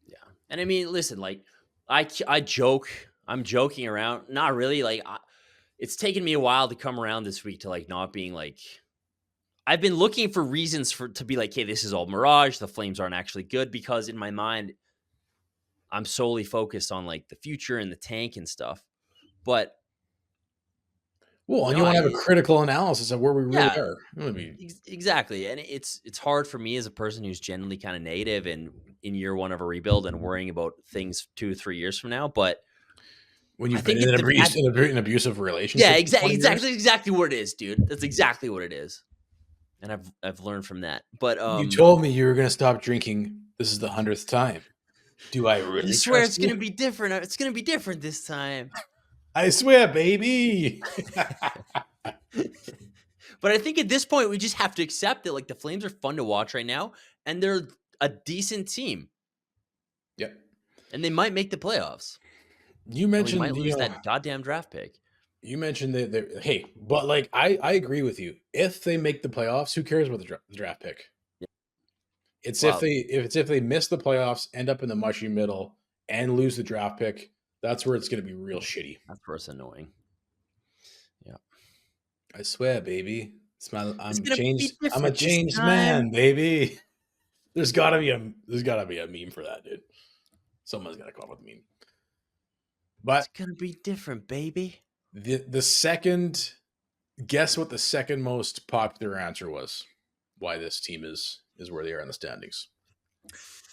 Yeah. And I mean, listen, like I joke, I'm joking around. Not really. Like it's taken me a while to come around this week to like not being like, I've been looking for reasons to be like, hey, this is all mirage. The Flames aren't actually good, because in my mind, I'm solely focused on like the future and the tank and stuff. But well, and you want to have a critical analysis of where we really are. Exactly. And it's hard for me as a person who's generally kind of native and in year one of a rebuild and worrying about things 2 or 3 years from now. But when you've been in an abusive relationship. Yeah, exactly what it is, dude. That's exactly what it is. And I've learned from that. But you told me you were going to stop drinking. This is the 100th time. Do I really? I swear it's going to be different. It's going to be different this time. I swear, baby. But I think at this point, we just have to accept that like the Flames are fun to watch right now, and they're a decent team. Yep. And they might make the playoffs. You mentioned we might lose that goddamn draft pick. You mentioned that hey, but like I agree with you. If they make the playoffs, who cares about the draft pick? Yeah. It's if they miss the playoffs, end up in the mushy middle, and lose the draft pick. That's where it's going to be real shitty. That's where it's annoying. Yeah, I swear, baby. I'm a changed man, baby. There's gotta be a meme for that, dude. Someone's gotta come up with a meme. But it's gonna be different, baby. The second, guess what the second most popular answer was? Why this team is where they are in the standings.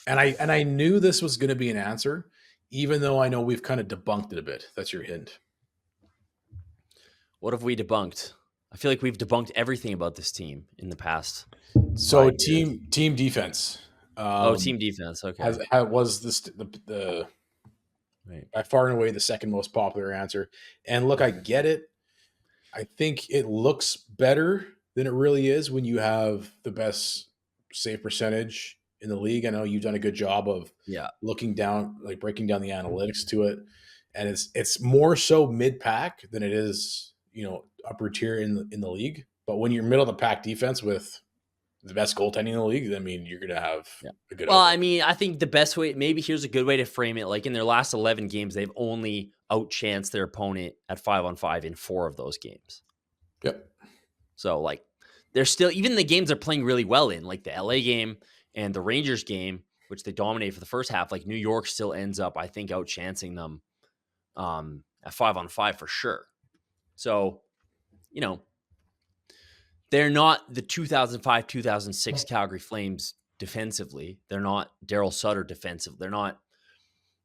And I knew this was going to be an answer, even though I know we've kind of debunked it a bit. That's your hint. What have we debunked? I feel like we've debunked everything about this team in the past. So team defense. Team defense. Okay. Was this the right, by far and away the second most popular answer. And look, I get it. I think it looks better than it really is when you have the best save percentage in the league. I know you've done a good job of looking down, like breaking down the analytics to it. And it's more so mid-pack than it is, upper tier in the league. But when you're middle of the pack defense with the best goaltending in the league, I mean, you're going to have a good. Well, outcome. I mean, I think the best way, maybe here's a good way to frame it. Like in their last 11 games, they've only outchanced their opponent at 5-on-5 in 4 of those games. Yep. So like they're still, even the games they're playing really well in, like the LA game and the Rangers game, which they dominate for the first half, like New York still ends up, I think, outchancing them at 5-on-5 for sure. So, they're not the 2005-2006 Calgary Flames defensively. They're not Daryl Sutter defensive. They're not,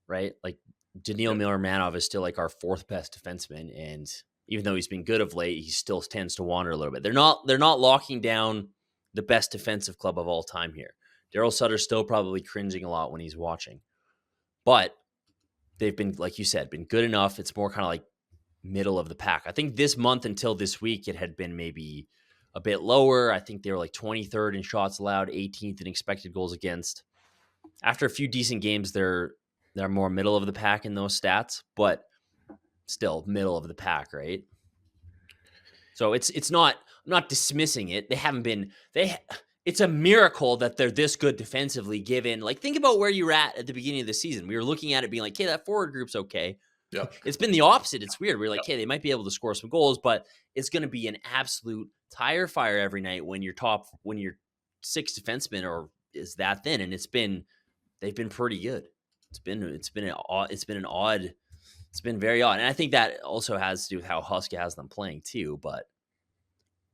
right? Like Daniil Miller-Manov is still like our 4th best defenseman, and even though he's been good of late, he still tends to wander a little bit. They're not locking down the best defensive club of all time here. Daryl Sutter's still probably cringing a lot when he's watching, but they've been, like you said, been good enough. It's more kind of like middle of the pack. I think this month until this week, it had been maybe a bit lower. I think they were like 23rd in shots allowed, 18th in expected goals against. After a few decent games, they're more middle of the pack in those stats, but still middle of the pack, right? So it's not, I'm not dismissing it. They haven't been, it's a miracle that they're this good defensively given, like, think about where you're at the beginning of the season. We were looking at it being like, hey, that forward group's okay. Yep. It's been the opposite. It's weird. We're like, hey, they might be able to score some goals, but it's going to be an absolute tire fire every night when your 6 defensemen is that thin. And they've been pretty good. It's been very odd. And I think that also has to do with how Husky has them playing too, but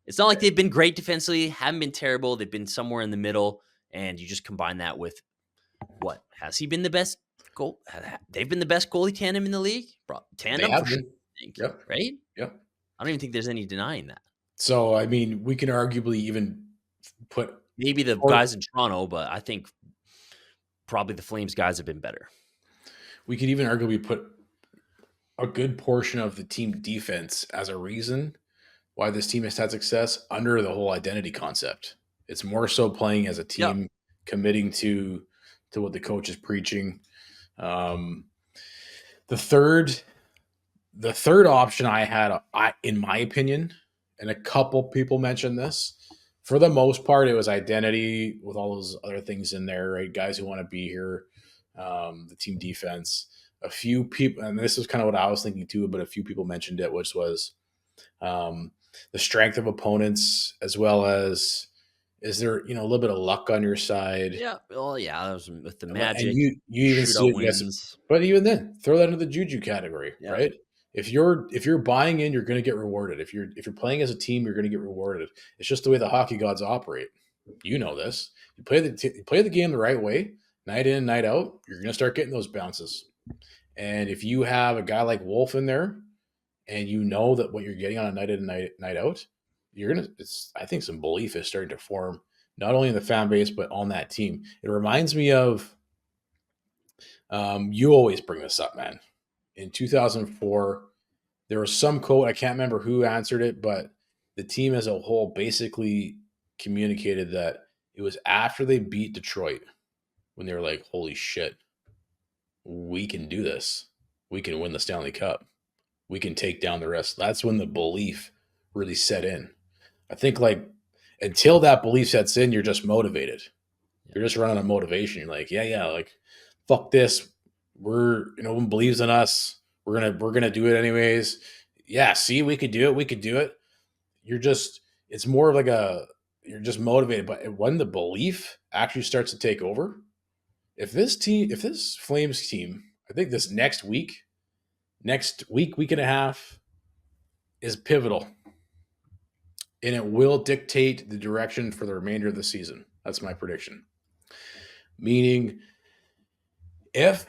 it's not like they've been great defensively, haven't been terrible. They've been somewhere in the middle, and you just combine that with what? Has he been the best goal? They've been the best goalie tandem in the league. Tandem, for sure, I think, right? Yep. I don't even think there's any denying that. So I mean, we can arguably even put, Maybe the or guys in Toronto, but I think probably the Flames guys have been better. we could even arguably put a good portion of the team defense as a reason why this team has had success under the whole identity concept. It's more so playing as a Yep. team, committing to what the coach is preaching. Um, the third the third option I had, in my opinion, and a couple people mentioned this. For the most part, it was identity with all those other things in there, right? Guys who want to be here, the team defense. A few people, and this is kind of what I was thinking too, but a few people mentioned it, which was um, the strength of opponents, as well as is there a little bit of luck on your side. Yeah. Well, yeah, that was with the And Magic, you even see shootout it, yes. wins. But even then, throw that into the juju category, Yeah. right? If you're buying in, you're going to get rewarded. If you're playing as a team, you're going to get rewarded. It's just the way the hockey gods operate. You know this. You play the game the right way, night in, night out. You're going to start getting those bounces. And if you have a guy like Wolf in there, and you know that what you're getting on a night in and night out, you're gonna. I think some belief is starting to form not only in the fan base but on that team. It reminds me of. You always bring this up, man. In 2004, there was some quote, I can't remember who answered it, but the team as a whole basically communicated that it was after they beat Detroit when they were like, holy shit, we can do this. We can win the Stanley Cup. We can take down the rest. That's when the belief really set in. I think like until that belief sets in, you're just motivated. You're just running on motivation. You're like, yeah, like fuck this. No one believes in us. We're gonna do it anyways. Yeah, see, we could do it. We could do it. It's more of like you're just motivated. But when the belief actually starts to take over, if this Flames team, I think this next week and a half is pivotal, and it will dictate the direction for the remainder of the season. That's my prediction. Meaning, if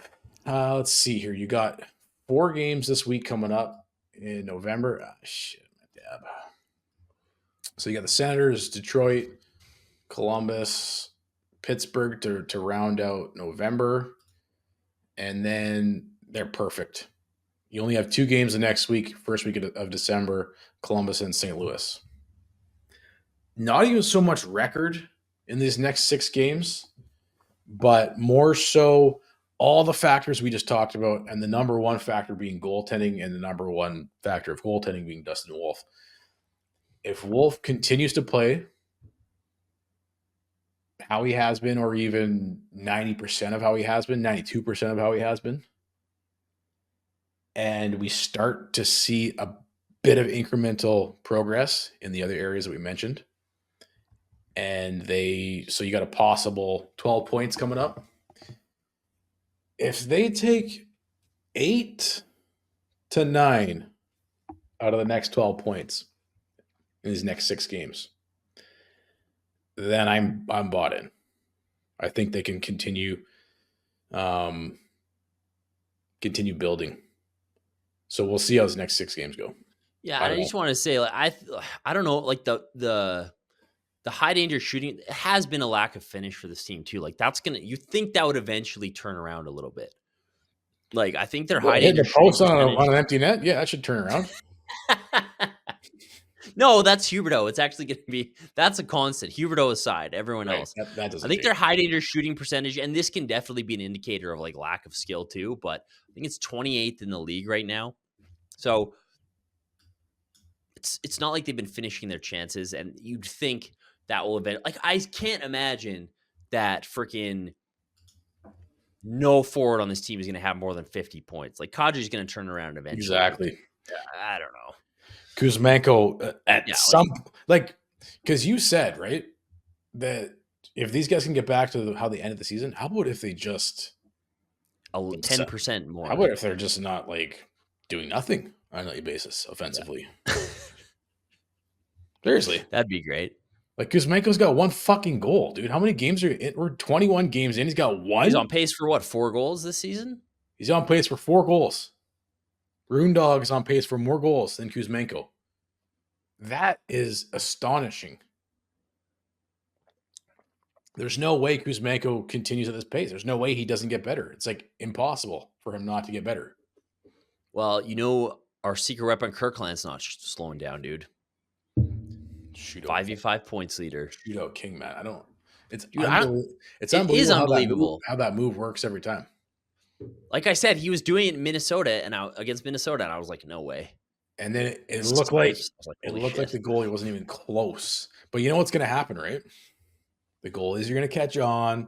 let's see here, you got 4 games this week coming up in November. Shit, my dab. So you got the Senators, Detroit, Columbus, Pittsburgh to round out November, and then they're perfect. You only have 2 games the next week, first week of December, Columbus and St. Louis. Not even so much record in these next 6 games, but more so all the factors we just talked about, and the number one factor being goaltending, and the number one factor of goaltending being Dustin Wolf. If Wolf continues to play how he has been, or even 90% of how he has been, 92% of how he has been, and we start to see a bit of incremental progress in the other areas that we mentioned, so you got a possible 12 points coming up. If they take 8 to 9 out of the next 12 points in these next 6 games, then I'm bought in. I think they can continue building. So we'll see how those next 6 games go. Yeah, I just want to say, like, I don't know, like the high danger shooting has been a lack of finish for this team too. Like you think that would eventually turn around a little bit. Like I think their high danger the post shooting on an empty net, yeah, that should turn around. No, that's Huberdeau. It's actually going to be that's a constant. Huberdeau aside, everyone else. That doesn't. I think their high danger shooting percentage, and this can definitely be an indicator of like lack of skill too. But I think it's 28th in the league right now. So it's not like they've been finishing their chances, and you'd think that will event. Like I can't imagine that freaking no forward on this team is going to have more than 50 points. Like Kadri's going to turn around eventually. Exactly. I don't know. Kuzmenko because you said, right, that if these guys can get back to how they ended the season, how about if they just 10% more? How about if they're just not like doing nothing on a nightly basis offensively? Yeah. Seriously, that'd be great. Like Kuzmenko's got 1 fucking goal, dude. How many games are in? We're 21 games in. He's got 1. He's on pace for what? 4 goals this season? He's on pace for 4 goals. Rune Dog is on pace for more goals than Kuzmenko. That is astonishing. There's no way Kuzmenko continues at this pace. There's no way he doesn't get better. It's like impossible for him not to get better. Well, our secret weapon Kirkland's not slowing down, dude. Shootout, 5v5 points leader. shootout king, man. I don't. It's Dude, It's it is unbelievable unbelievable. how that move works every time. Like I said, he was doing it in Minnesota against Minnesota, and I was like, no way. And then it looked like Snipes. I was like, holy shit. the goalie wasn't even close. But you know what's going to happen, right? The goalies are going to catch on.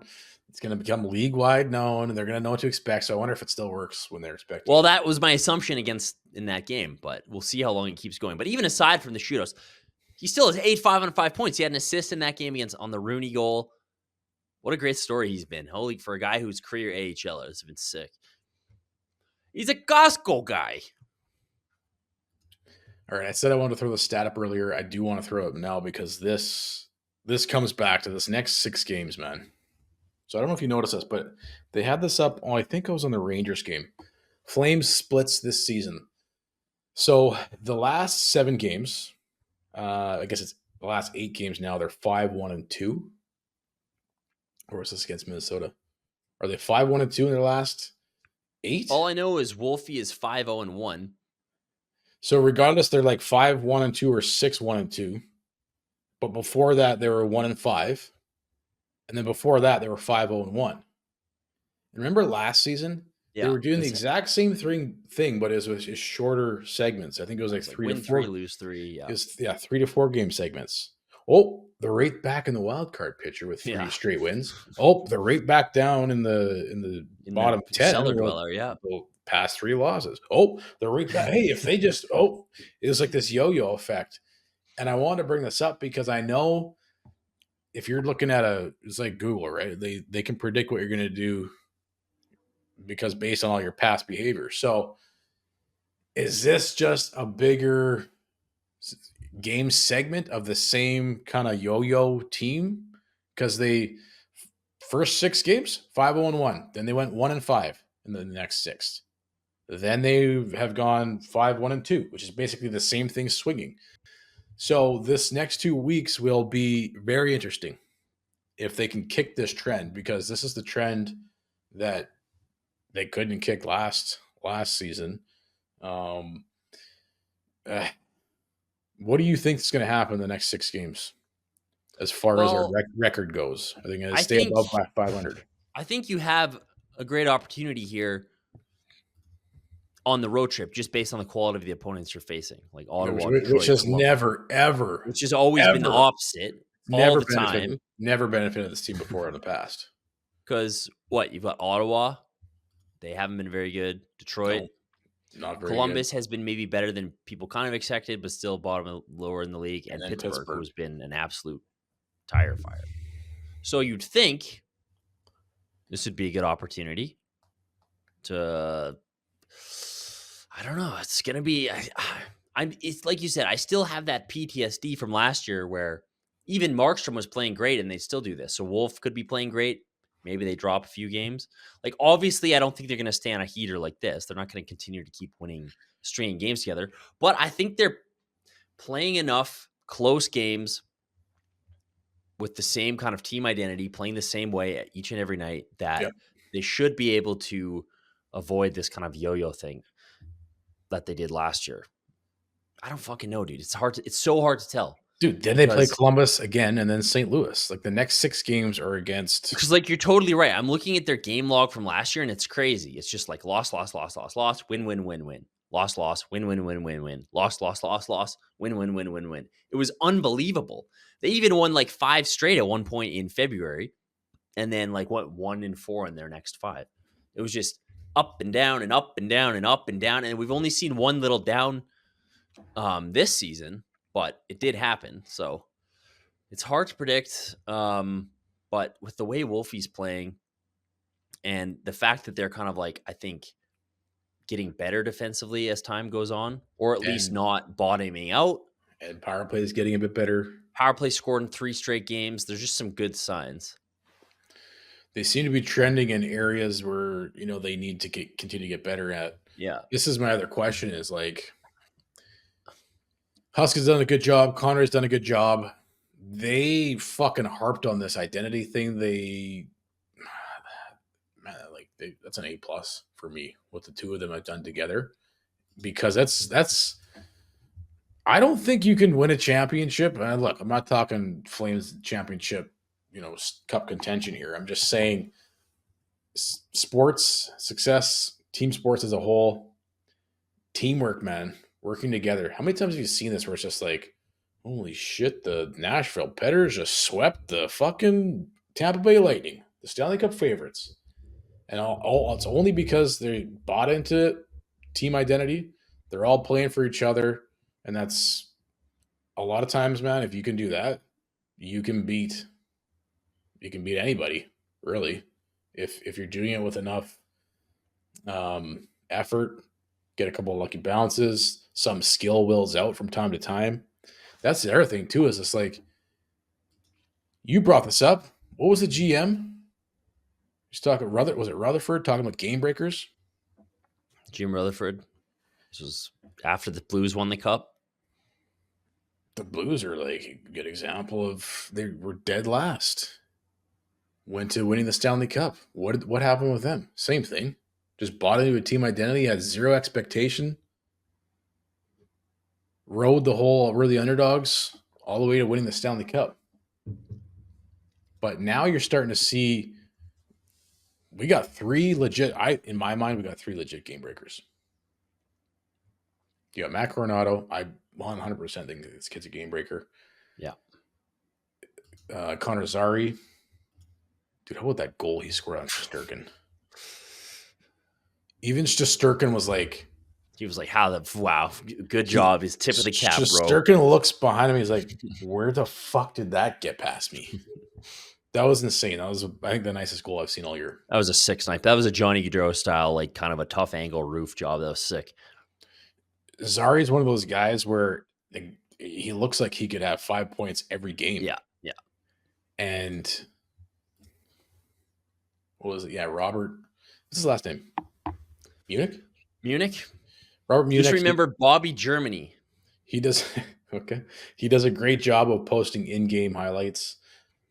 It's going to become league wide known, and they're going to know what to expect. So I wonder if it still works when they're expecting. Well, that was my assumption in that game, but we'll see how long it keeps going. But even aside from the shootouts, he still has 8-5 on 5 points. He had an assist in that game on the Rooney goal. What a great story he's been. Holy, for a guy who's career AHL, it's been sick. He's a Costco guy. All right, I said I wanted to throw the stat up earlier. I do want to throw it up now because this comes back to this next 6 games, man. So I don't know if you noticed this, but they had this up. I think it was on the Rangers game. Flames splits this season. So the last 7 games, I guess it's the last 8 games now. They're 5-1-2. Or is this against Minnesota? Are they 5-1-2 in their last 8? All I know is Wolfie is 5-0-1. So regardless, they're like 5-1-2 or 6-1-2. But before that, they were 1-5. And then before that, they were 5-0-1. Remember last season? Yeah, they were doing the exact same thing, but it was just shorter segments. I think it was like 3 to 4. Win 3, lose 3. Yeah. 3 to 4 game segments. Oh, they're right back in the wild card picture with 3 straight wins. Oh, they're right back down in the bottom 10. Cellar dweller, yeah. Past 3 losses. Oh, they're right back. Hey, if they just it was like this yo-yo effect. And I wanted to bring this up because I know if you're looking at it's like Google, right? They can predict what you're going to do because based on all your past behavior. So is this just a bigger game segment of the same kind of yo-yo team? Because they first 6 games, 5-0-1. Then they went 1-5 in the next 6. Then they have gone 5-1-2, which is basically the same thing swinging. So this next 2 weeks will be very interesting if they can kick this trend, because this is the trend that they couldn't kick last season. What do you think is going to happen in the next 6 games as far as our record goes? Are they going to stay above 500? I think you have a great opportunity here on the road trip, just based on the quality of the opponents you're facing, like Ottawa, which has never, ever, which has always been the opposite all the time. Never benefited this team before in the past. Because you've got Ottawa, they haven't been very good. Detroit, not very Columbus good. has been maybe better than people kind of expected, but still lower in the league. And Pittsburgh, who's been an absolute tire fire. So you'd think this would be a good opportunity to. I don't know. It's gonna be. It's like you said. I still have that PTSD from last year, where even Markstrom was playing great, and they still do this. So Wolf could be playing great. Maybe they drop a few games. Like, obviously, I don't think they're going to stay on a heater like this. They're not going to continue to keep winning, stringing games together. But I think they're playing enough close games with the same kind of team identity, playing the same way each and every night, that they should be able to avoid this kind of yo-yo thing that they did last year. I don't fucking know, dude. It's so hard to tell. Dude, then they play Columbus again and then St. Louis. Like, the next 6 games are against. Because, like, you're totally right. I'm looking at their game log from last year, and it's crazy. It's just like loss, loss, loss, loss, loss, win, win, win, win. Loss, loss, win, win, win, win, win. Loss, loss, loss, loss, win, win, win, win, win. It was unbelievable. They even won like 5 straight at one point in February, and then like 1-4 in their next 5. It was just up and down and up and down and up and down. And we've only seen one little down this season, but it did happen. So it's hard to predict. But with the way Wolfie's playing and the fact that they're kind of like, I think, getting better defensively as time goes on, or at least not bottoming out. And power play is getting a bit better. Power play scored in 3 straight games. There's just some good signs. They seem to be trending in areas where, they need to continue to get better at. Yeah. This is my other question is, like, Husk's done a good job. Connor's done a good job. They fucking harped on this identity thing. That's an A+ for me. What the two of them have done together, because that's. I don't think you can win a championship. Look, I'm not talking Flames championship, cup contention here. I'm just saying sports success, team sports as a whole, teamwork, man, working together. How many times have you seen this where it's just like, holy shit, the Nashville Predators just swept the fucking Tampa Bay Lightning, the Stanley Cup favorites. And it's only because they bought into team identity. They're all playing for each other. And that's a lot of times, man, if you can do that, you can beat anybody, really. If you're doing it with enough effort, get a couple of lucky bounces, some skill wills out from time to time. That's the other thing too, is it's like, you brought this up. What was the GM? He's talking was it Rutherford talking about game breakers? Jim Rutherford. This was after the Blues won the cup. The Blues are like a good example of, they were dead last. Went to winning the Stanley Cup. What happened with them? Same thing. Just bought into a team identity, had zero expectation. Rode we're the underdogs all the way to winning the Stanley Cup. But now you're starting to see, we got three legit, in my mind, we got three legit game breakers. You got Matt Coronado. I 100% think this kid's a game breaker. Yeah. Connor Zary. Dude, how about that goal he scored on Shesterkin? Even Shesterkin was like... He was like, wow, good job. He's tip of the cap, bro. Shesterkin looks behind him. He's like, where the fuck did that get past me? That was insane. That was, I think, the nicest goal I've seen all year. That was a 6-9. That was a Johnny Gaudreau style, like kind of a tough angle roof job. That was sick. Zary is one of those guys where he looks like he could have 5 points every game. Yeah. And what was it? Yeah, Robert. What's his last name? Munich? Robert Munich. Just remember Bobby Germany. He does okay. He does a great job of posting in-game highlights.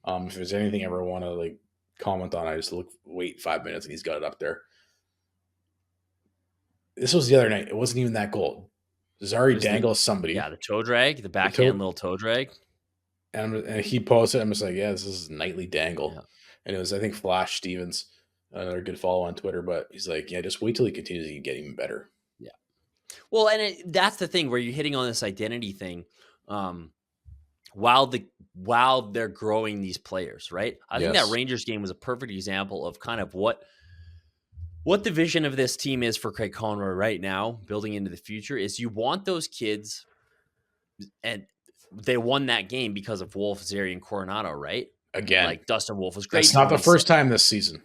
If there's anything I ever want to comment on, I just wait 5 minutes and he's got it up there. This was the other night. It wasn't even that goal. Zary dangles somebody. Yeah, the toe drag, the backhand little toe drag. And he posted, I'm just like, yeah, this is a nightly dangle. Yeah. And it was, I think, Flash Stevens, another good follow on Twitter, but he's like, yeah, just wait till he continues to get even better. Yeah. Well, and that's the thing where you're hitting on this identity thing while they're growing these players, right? I think that Rangers game was a perfect example of kind of what the vision of this team is for Craig Conroy right now, building into the future, is you want those kids, and they won that game because of Wolf, Zary, and Coronado, right? Again, like Dustin Wolf was great. That's not the first time this season.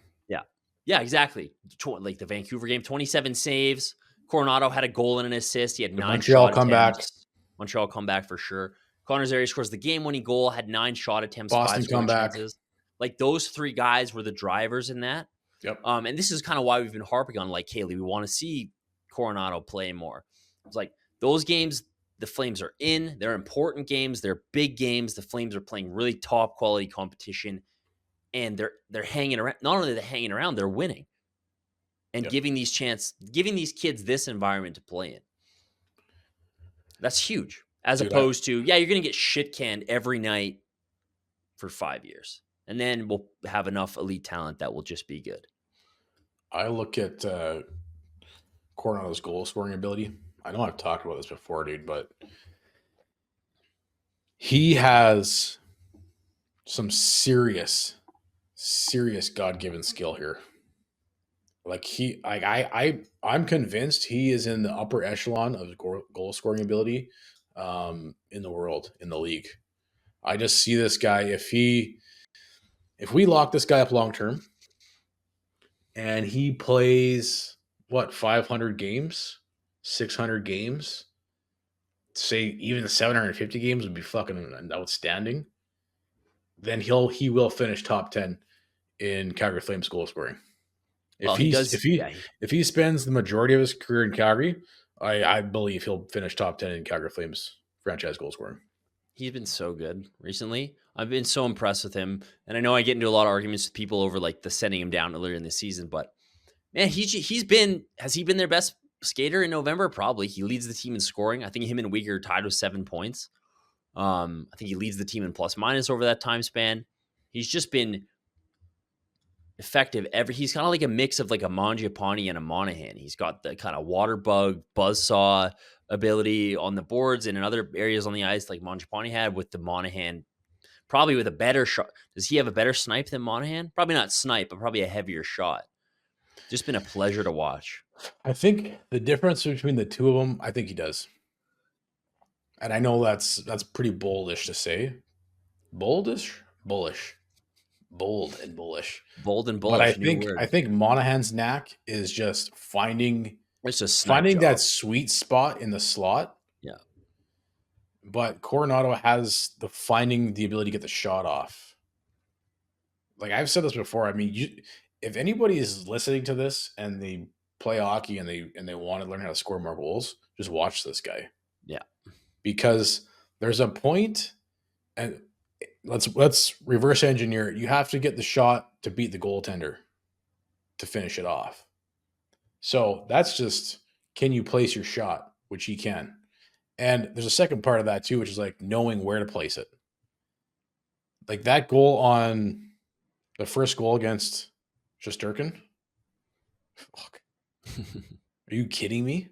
Yeah, exactly. Like the Vancouver game, 27 saves. Coronado had a goal and an assist. He had 9 Montreal shot attempts. Montreal comeback for sure. Connor Zary scores the game-winning goal, had 9 shot attempts, Boston 5 comeback. chances. Like those 3 guys were the drivers in that. Yep. And this is kind of why we've been harping on, like, Haley, we want to see Coronado play more. It's like those games, the Flames are in. They're important games. They're big games. The Flames are playing really top quality competition, and they're hanging around. Not only are they hanging around, they're winning, and giving these kids this environment to play in. That's huge. As opposed to, you're going to get shit canned every night for 5 years, and then we'll have enough elite talent that will just be good. I look at Coronado's goal scoring ability. I know I've talked about this before, dude, but he has some serious God-given skill here. Like I'm convinced he is in the upper echelon of goal scoring ability in the world, in the league. I just see this guy, if we lock this guy up long term and he plays 500 games, 600 games, say even 750 games would be fucking outstanding, then he will finish top 10 in Calgary Flames goal scoring. If he spends the majority of his career in Calgary, I believe he'll finish top 10 in Calgary Flames franchise goal scoring. He's been so good recently. I've been so impressed with him. And I know I get into a lot of arguments with people over like the sending him down earlier in the season, but man, has he been their best skater in November? Probably. He leads the team in scoring. I think him and Uyghur are tied with 7 points. I think he leads the team in plus minus over that time span. He's just been effective. He's kind of like a mix of like a Mangiapane and a Monahan. He's got the kind of water bug buzzsaw ability on the boards and in other areas on the ice, like Mangiapane had, with the Monahan. Probably with a better shot. Does he have a better snipe than Monahan? Probably not snipe, but probably a heavier shot. Just been a pleasure to watch. I think the difference between the two of them, I think he does. And I know that's pretty boldish to say. Boldish? Bullish. Bold and bullish. Bold and But bullish. I think Monahan's knack is just finding job. that sweet spot in the slot. Yeah. But Coronado has the ability to get the shot off. Like I've said this before. I mean, if anybody is listening to this and they play hockey and they want to learn how to score more goals, just watch this guy. Yeah. Because there's a point, and let's reverse engineer it. You have to get the shot to beat the goaltender to finish it off. So that's just, can you place your shot, which he can. And there's a second part of that too, which is like knowing where to place it. Like that goal on the first goal against Shesterkin. Fuck. Are you kidding me?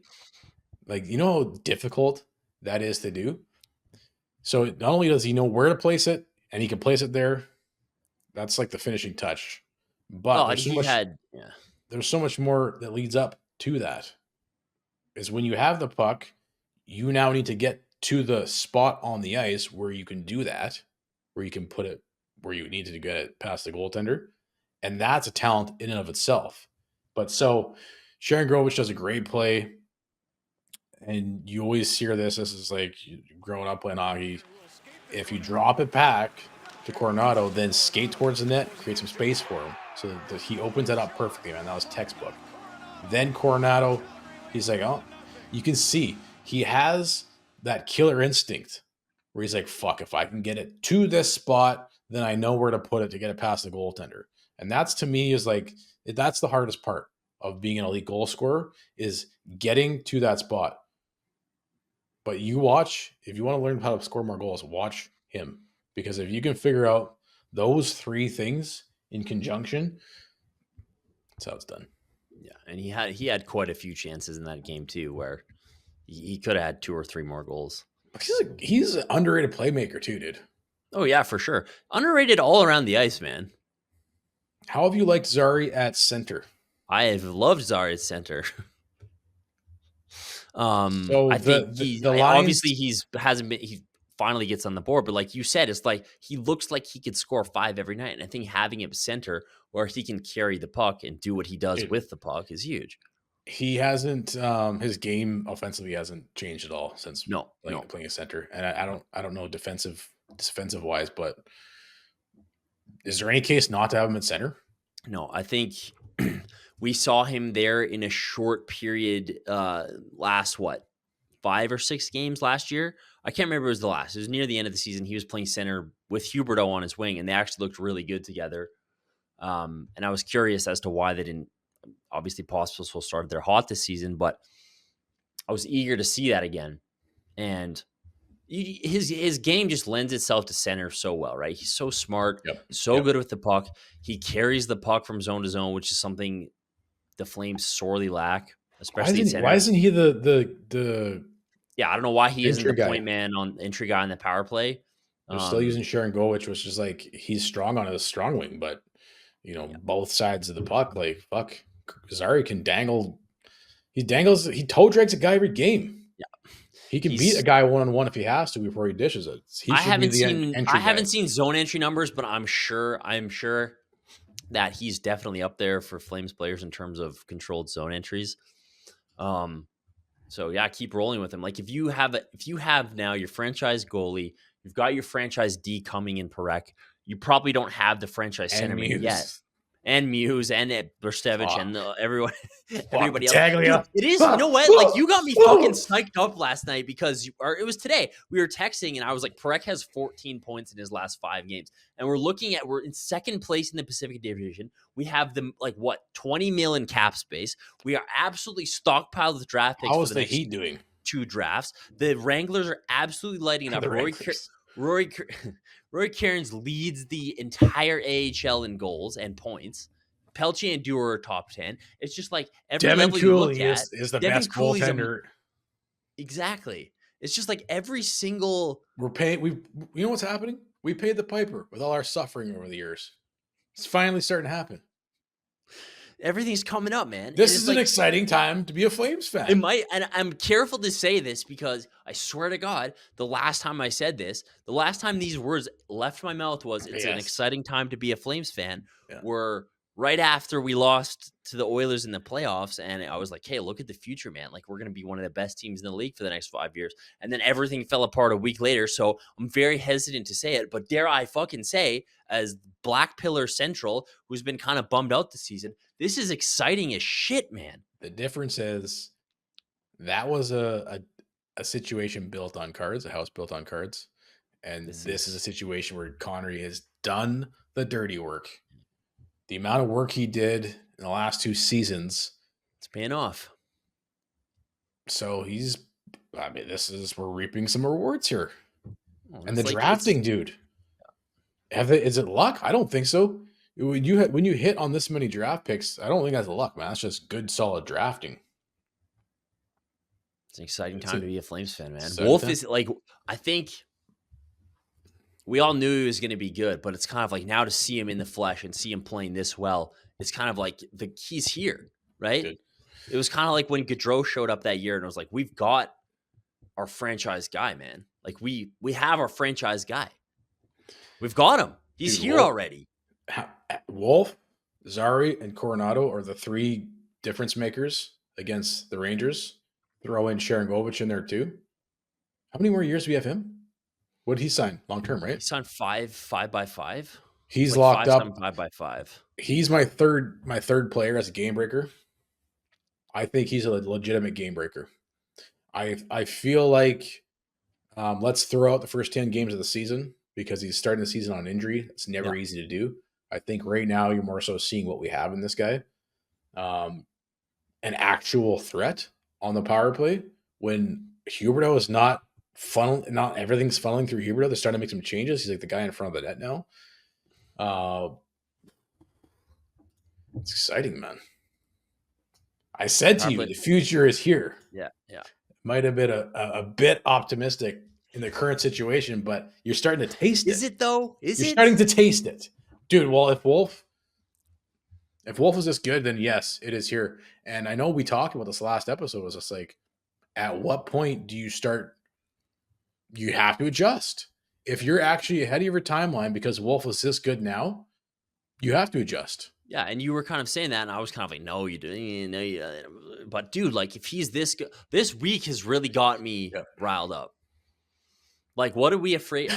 Like, you know how difficult that is to do? So not only does he know where to place it, and he can place it there, that's like the finishing touch. But there's so much more that leads up to that. Is when you have the puck, you now need to get to the spot on the ice where you can do that, where you can put it where you need to get it past the goaltender. And that's a talent in and of itself. But so Sharon Grovich does a great play. And you always hear this. This is like growing up playing hockey. If you drop it back to Coronado, then skate towards the net, create some space for him. So that he opens it up perfectly, man. That was textbook. Then Coronado, he's like, oh, you can see he has that killer instinct where he's like, fuck, if I can get it to this spot, then I know where to put it to get it past the goaltender. And that's, to me, is like, that's the hardest part of being an elite goal scorer, is getting to that spot. But you watch, if you want to learn how to score more goals, watch him. Because if you can figure out those three things in conjunction, that's how it's done. Yeah, and he had quite a few chances in that game too, where he could have had 2 or 3 more goals. He's an underrated playmaker too, dude. Oh yeah, for sure. Underrated all around the ice, man. How have you liked Zary at center? I have loved Zary at center. So I think obviously he finally gets on the board, but like you said, it's like he looks like he could score 5 every night. And I think having him center where he can carry the puck and do what he does with the puck is huge. He hasn't his game offensively hasn't changed at all since playing a center. And I don't know defensive wise, but is there any case not to have him at center? No, I think we saw him there in a short period last 5 or 6 games last year. I can't remember if it was the last. It was near the end of the season. He was playing center with Huberdeau on his wing, and they actually looked really good together. And I was curious as to why they didn't. Obviously, Pospisil started their hot this season, but I was eager to see that again. And his game just lends itself to center so well, right? He's so smart, good with the puck. He carries the puck from zone to zone, which is something the Flames sorely lack, especially at center. Why isn't he the I don't know why he isn't the point man entry guy on the power play. They're still using Sharon Govich, which is like he's strong on his strong wing, but both sides of the puck, like fuck, Zary can dangle. He toe drags a guy every game. Yeah, he can beat a guy 1-on-1 if he has to before he dishes it. I haven't seen zone entry numbers, but I'm sure that he's definitely up there for Flames players in terms of controlled zone entries. So yeah, keep rolling with him. Like if you have now your franchise goalie, you've got your franchise D coming in Perek. You probably don't have the franchise centerman yet. and Muse and Brstevich and everyone, everybody else. Battaglia. Dude, it is. You know what? Like, you got me fucking psyched up last night because, or it was today. We were texting and I was like, Parekh has 14 points in his last 5 games, and we're in second place in the Pacific Division. We have them like 20 mil in cap space. We are absolutely stockpiled with draft picks. How for is the the next Heat doing? 2 drafts. The Wranglers are absolutely lighting it up. Rory Cairns leads the entire AHL in goals and points. Pelche and Dewar are top 10. It's just like every Devin level you look Cooley at, is the Devin best Cooley's goaltender. Exactly. It's just like every single. We're paying. You know what's happening? We paid the piper with all our suffering over the years. It's finally starting to happen. Everything's coming up, man. This is an exciting time to be a Flames fan. It might, and I'm careful to say this because I swear to God, the last time I said this, the last time these words left my mouth was, it's an exciting time to be a Flames fan. Yeah. Were right after we lost to the Oilers in the playoffs, and I was like, hey, look at the future, man. Like, we're going to be one of the best teams in the league for the next 5 years. And then everything fell apart a week later, so I'm very hesitant to say it, but dare I fucking say, as Black Pillar Central, who's been kind of bummed out this season, this is exciting as shit, man. The difference is that was a situation built on cards, a house built on cards. And this is a situation where Connery has done the dirty work. The amount of work he did in the last 2 seasons, it's paying off. So we're reaping some rewards here. And the drafting, dude. Is it luck? I don't think so. When you hit on this many draft picks, I don't think that's luck, man. That's just good, solid drafting. It's an exciting time to be a Flames fan, man. Wolf is I think we all knew he was going to be good, but it's kind of like now to see him in the flesh and see him playing this well, it's kind of like he's here, right? Good. It was kind of like when Gaudreau showed up that year, and it was like, we've got our franchise guy, man. Like we have our franchise guy. We've got him. He's here already. Wolf, Zari, and Coronado are the 3 difference makers against the Rangers. Throw in Sharangovich in there too. How many more years do we have him? What did he sign? Long term, right? He signed 5 by 5. He's locked up 5 by 5. He's my third player as a game breaker. I think he's a legitimate game breaker. I feel like let's throw out the first 10 games of the season because he's starting the season on injury. It's never easy to do. I think right now you're more so seeing what we have in this guy. An actual threat on the power play when Huberdeau is not everything's funneling through Huberdeau. They're starting to make some changes. He's like the guy in front of the net now. It's exciting, man. I said to you, the future is here. Yeah. Might have been a bit optimistic in the current situation, but you're starting to taste it. Is it though? You're starting to taste it. Dude, well, if Wolf is this good, then yes, it is here. And I know we talked about this last episode. It was just like, at what point do you start? You have to adjust. If you're actually ahead of your timeline because Wolf is this good now, you have to adjust. Yeah, and you were kind of saying that, and I was kind of like, no, you didn't. No, but dude, like, if he's this good, this week has really got me riled up. Like, what are we afraid?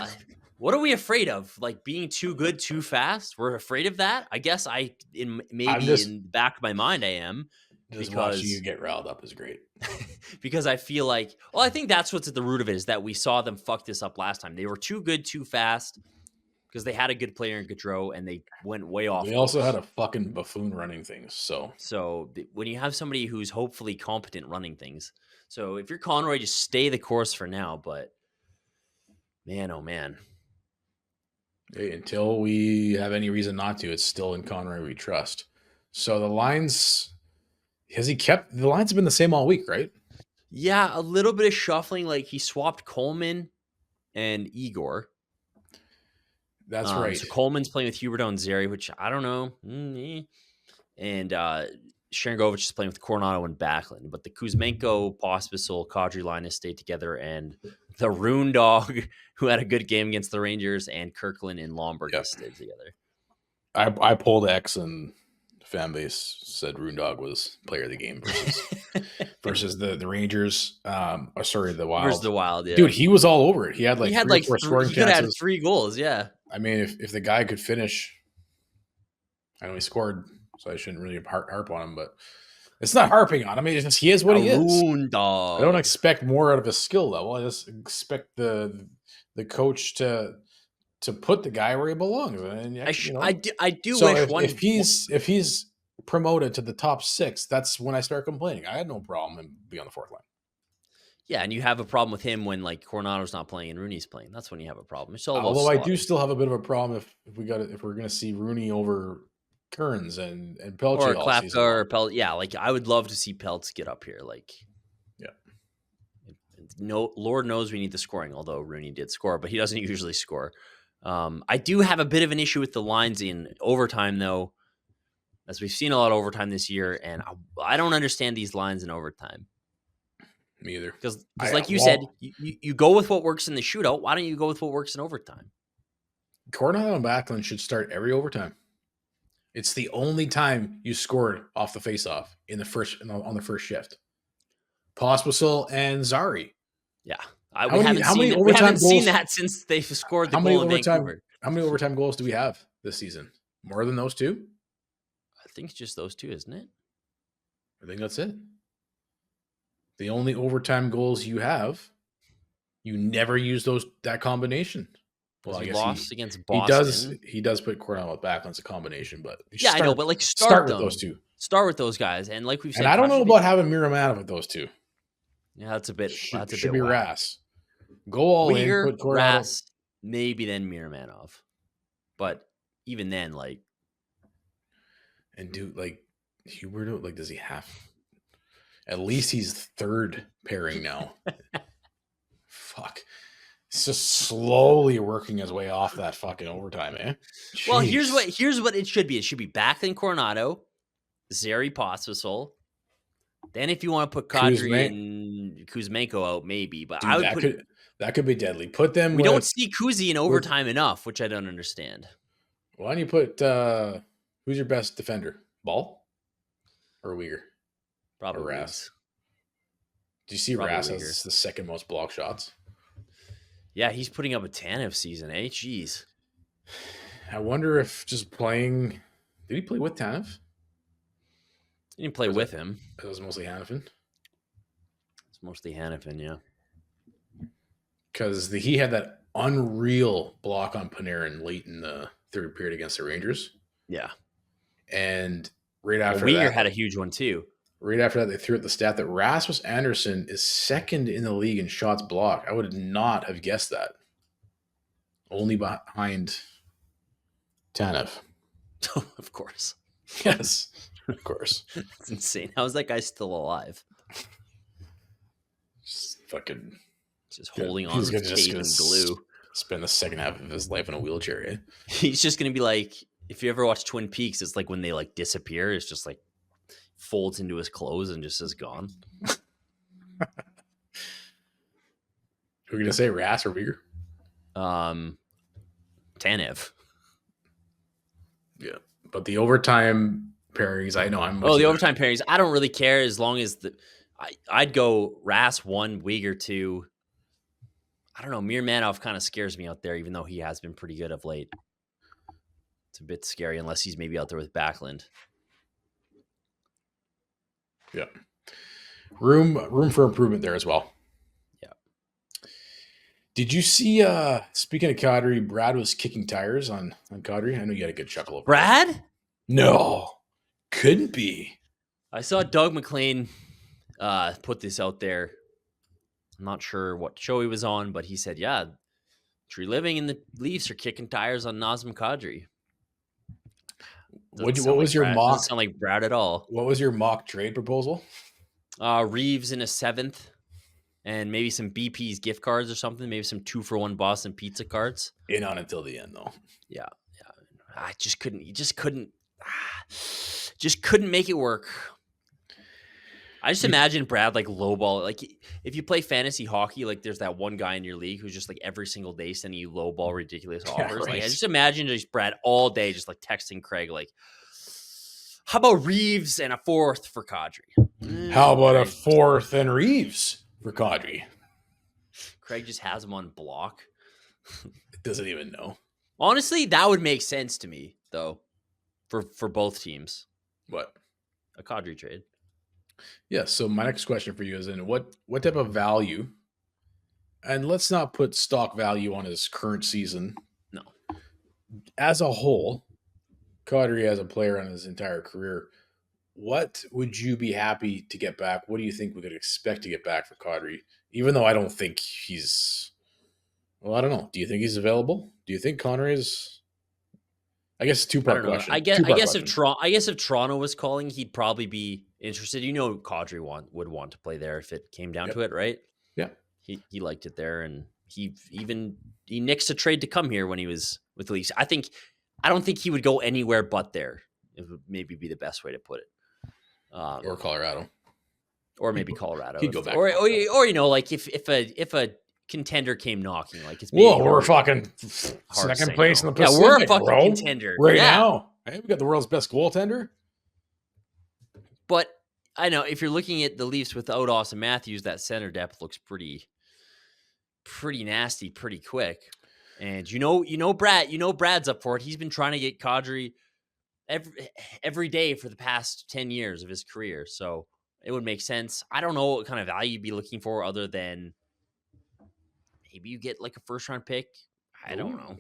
What are we afraid of? Like being too good too fast? We're afraid of that. I guess in the back of my mind, I am. Just watching you get riled up is great. Because I feel like, I think that's what's at the root of it, is that we saw them fuck this up last time. They were too good too fast because they had a good player in Gaudreau and they went way off. They also had a fucking buffoon running things. So when you have somebody who's hopefully competent running things, so if you're Conroy, just stay the course for now. But man, oh man. Hey, until we have any reason not to, it's still in Conroy we trust. So the lines... the lines have been the same all week, right? Yeah, a little bit of shuffling. Like he swapped Coleman and Igor. That's right. So Coleman's playing with Huberdeau and Zary, which I don't know. And Sharangovich is playing with Coronado and Backlund. But the Kuzmenko, Pospisil, Kadri line has stayed together. And the Rune Dog, who had a good game against the Rangers, and Kirkland and Lomberg has stayed together. I pulled X and fan base said Rune Dog was player of the game versus the Rangers. The Wild. Versus the Wild, yeah. Dude, he was all over it. He had like he could have had 3 goals, yeah. I mean, if the guy could finish I know he scored, so I shouldn't really harp on him, but it's not harping on him. It's just he is what he is. Haroon I don't dog. expect more out of his skill level. I just expect the coach to put the guy where he belongs. And I do so wish if he's promoted to the top 6, that's when I start complaining. I had no problem in being on the 4th line. Yeah, and you have a problem with him when like Coronado's not playing and Rooney's playing. That's when you have a problem. Although I do still have a bit of a problem if we're gonna see Rooney over Kearns and Pelche or all season Klapka long. or Pelt. Yeah, like I would love to see Peltz get up here. Like, yeah. No, Lord knows we need the scoring. Although Rooney did score, but he doesn't usually score. I do have a bit of an issue with the lines in overtime, though, as we've seen a lot of overtime this year, and I don't understand these lines in overtime. Me either. Because like you said, you go with what works in the shootout. Why don't you go with what works in overtime? Coronado and Backlund should start every overtime. It's the only time you scored off the faceoff on the first shift. Pospisil and Zari. Yeah. We haven't seen that since they've scored the goal in Vancouver. How many overtime goals do we have this season? More than those 2? I think it's just those 2, isn't it? I think that's it. The only overtime goals you have, you never use that combination. Well, I guess lost against Boston. He does put Coronado with Backlund as a combination, but I know, but like start with those 2. Start with those guys, and like we've said, and I don't know about having Miramanov with those 2. Yeah, that's a bit. Should be Rass. Go all Uyghur, in. Put Coronado. Rass, maybe then Miramanov, but even then, like, and dude, like Huberto, like, does he have? At least he's 3rd pairing now. Fuck. He's just slowly working his way off that fucking overtime, eh? Jeez. Well, here's what it should be. It should be Backlund, Coronado, Zary, Pospisil. Then if you want to put Kadri and Kuzmenko out, maybe. But dude, that could be deadly. Put them. We don't see Kuzi in overtime enough, which I don't understand. Why don't you put who's your best defender? Ball or Uyghur? Probably Rass. Do you see Rass has the 2nd most block shots? Yeah, he's putting up a Tanev season, eh? Jeez. I wonder if just playing. Did he play with Tanev? He didn't play with him. It was mostly Hanifin. It's mostly Hanifin, yeah. Because he had that unreal block on Panarin late in the 3rd period against the Rangers. Yeah. And right after Uyghur that, had a huge one too. Right after that, they threw out the stat that Rasmus Andersson is 2nd in the league in shots blocked. I would not have guessed that. Only behind Tanev. Of course. Yes, of course. It's insane. How is that guy still alive? Just fucking... Just holding on with tape and glue. Spend the second half of his life in a wheelchair, eh? He's just going to be like... If you ever watch Twin Peaks, it's like when they like disappear. It's just like... folds into his clothes and just is gone. We're gonna say Rass or Uyghur? Tanev. Yeah, but the overtime pairings, I know I'm. The overtime pairings, I don't really care as long as I'd go Rass 1, Uyghur 2. I don't know. Miramanov kind of scares me out there, even though he has been pretty good of late. It's a bit scary unless he's maybe out there with Backlund. Yeah. Room for improvement there as well. Yeah. Did you see, speaking of Kadri, Brad was kicking tires on Kadri? I know you had a good chuckle over Brad? That. No. Couldn't be. I saw Doug McLean put this out there. I'm not sure what show he was on, but he said, yeah, Tree Living and the Leafs are kicking tires on Nazem Kadri. What was your mock? Doesn't sound like Brad at all. What was your mock trade proposal? Reeves in a 7th, and maybe some BP's gift cards or something. Maybe some 2-for-1 Boston Pizza cards. In on until the end, though. Yeah. I just couldn't. Just couldn't make it work. I just imagine Brad like lowball. Like if you play fantasy hockey, like there's that one guy in your league who's just like every single day sending you lowball ridiculous offers. Yeah, right. Like I just imagine just Brad all day just like texting Craig like, how about Reeves and a 4th for Kadri? How about a 4th and Reeves for Kadri? Craig just has him on block. Doesn't even know. Honestly, that would make sense to me though. for both teams. What? A Kadri trade. Yeah. So my next question for you is: in what type of value? And let's not put stock value on his current season. No. As a whole, Kadri as a player on his entire career, what would you be happy to get back? What do you think we could expect to get back for Kadri? Even though I don't think he's. Well, I don't know. Do you think he's available? Do you think Connor is? I guess I two-part don't know. question. I guess Two-part if Toronto was calling, he'd probably be interested. Kadri would want to play there if it came down to it, right? Yeah. He liked it there, and he nixed a trade to come here when he was with the Leafs. I don't think he would go anywhere but there. It would maybe be the best way to put it. Or Colorado. Or maybe Colorado. He'd go back. Or like if a contender came knocking, like it's whoa, we're fucking second place in the Pacific. Yeah, we're a fucking contender right now. Hey, we got the world's best goaltender. But I know if you're looking at the Leafs without Austin Matthews, that center depth looks pretty nasty, pretty quick. And Brad's up for it. He's been trying to get Kadri every day for the past 10 years of his career. So it would make sense. I don't know what kind of value you'd be looking for other than maybe you get like a first round pick. I don't know.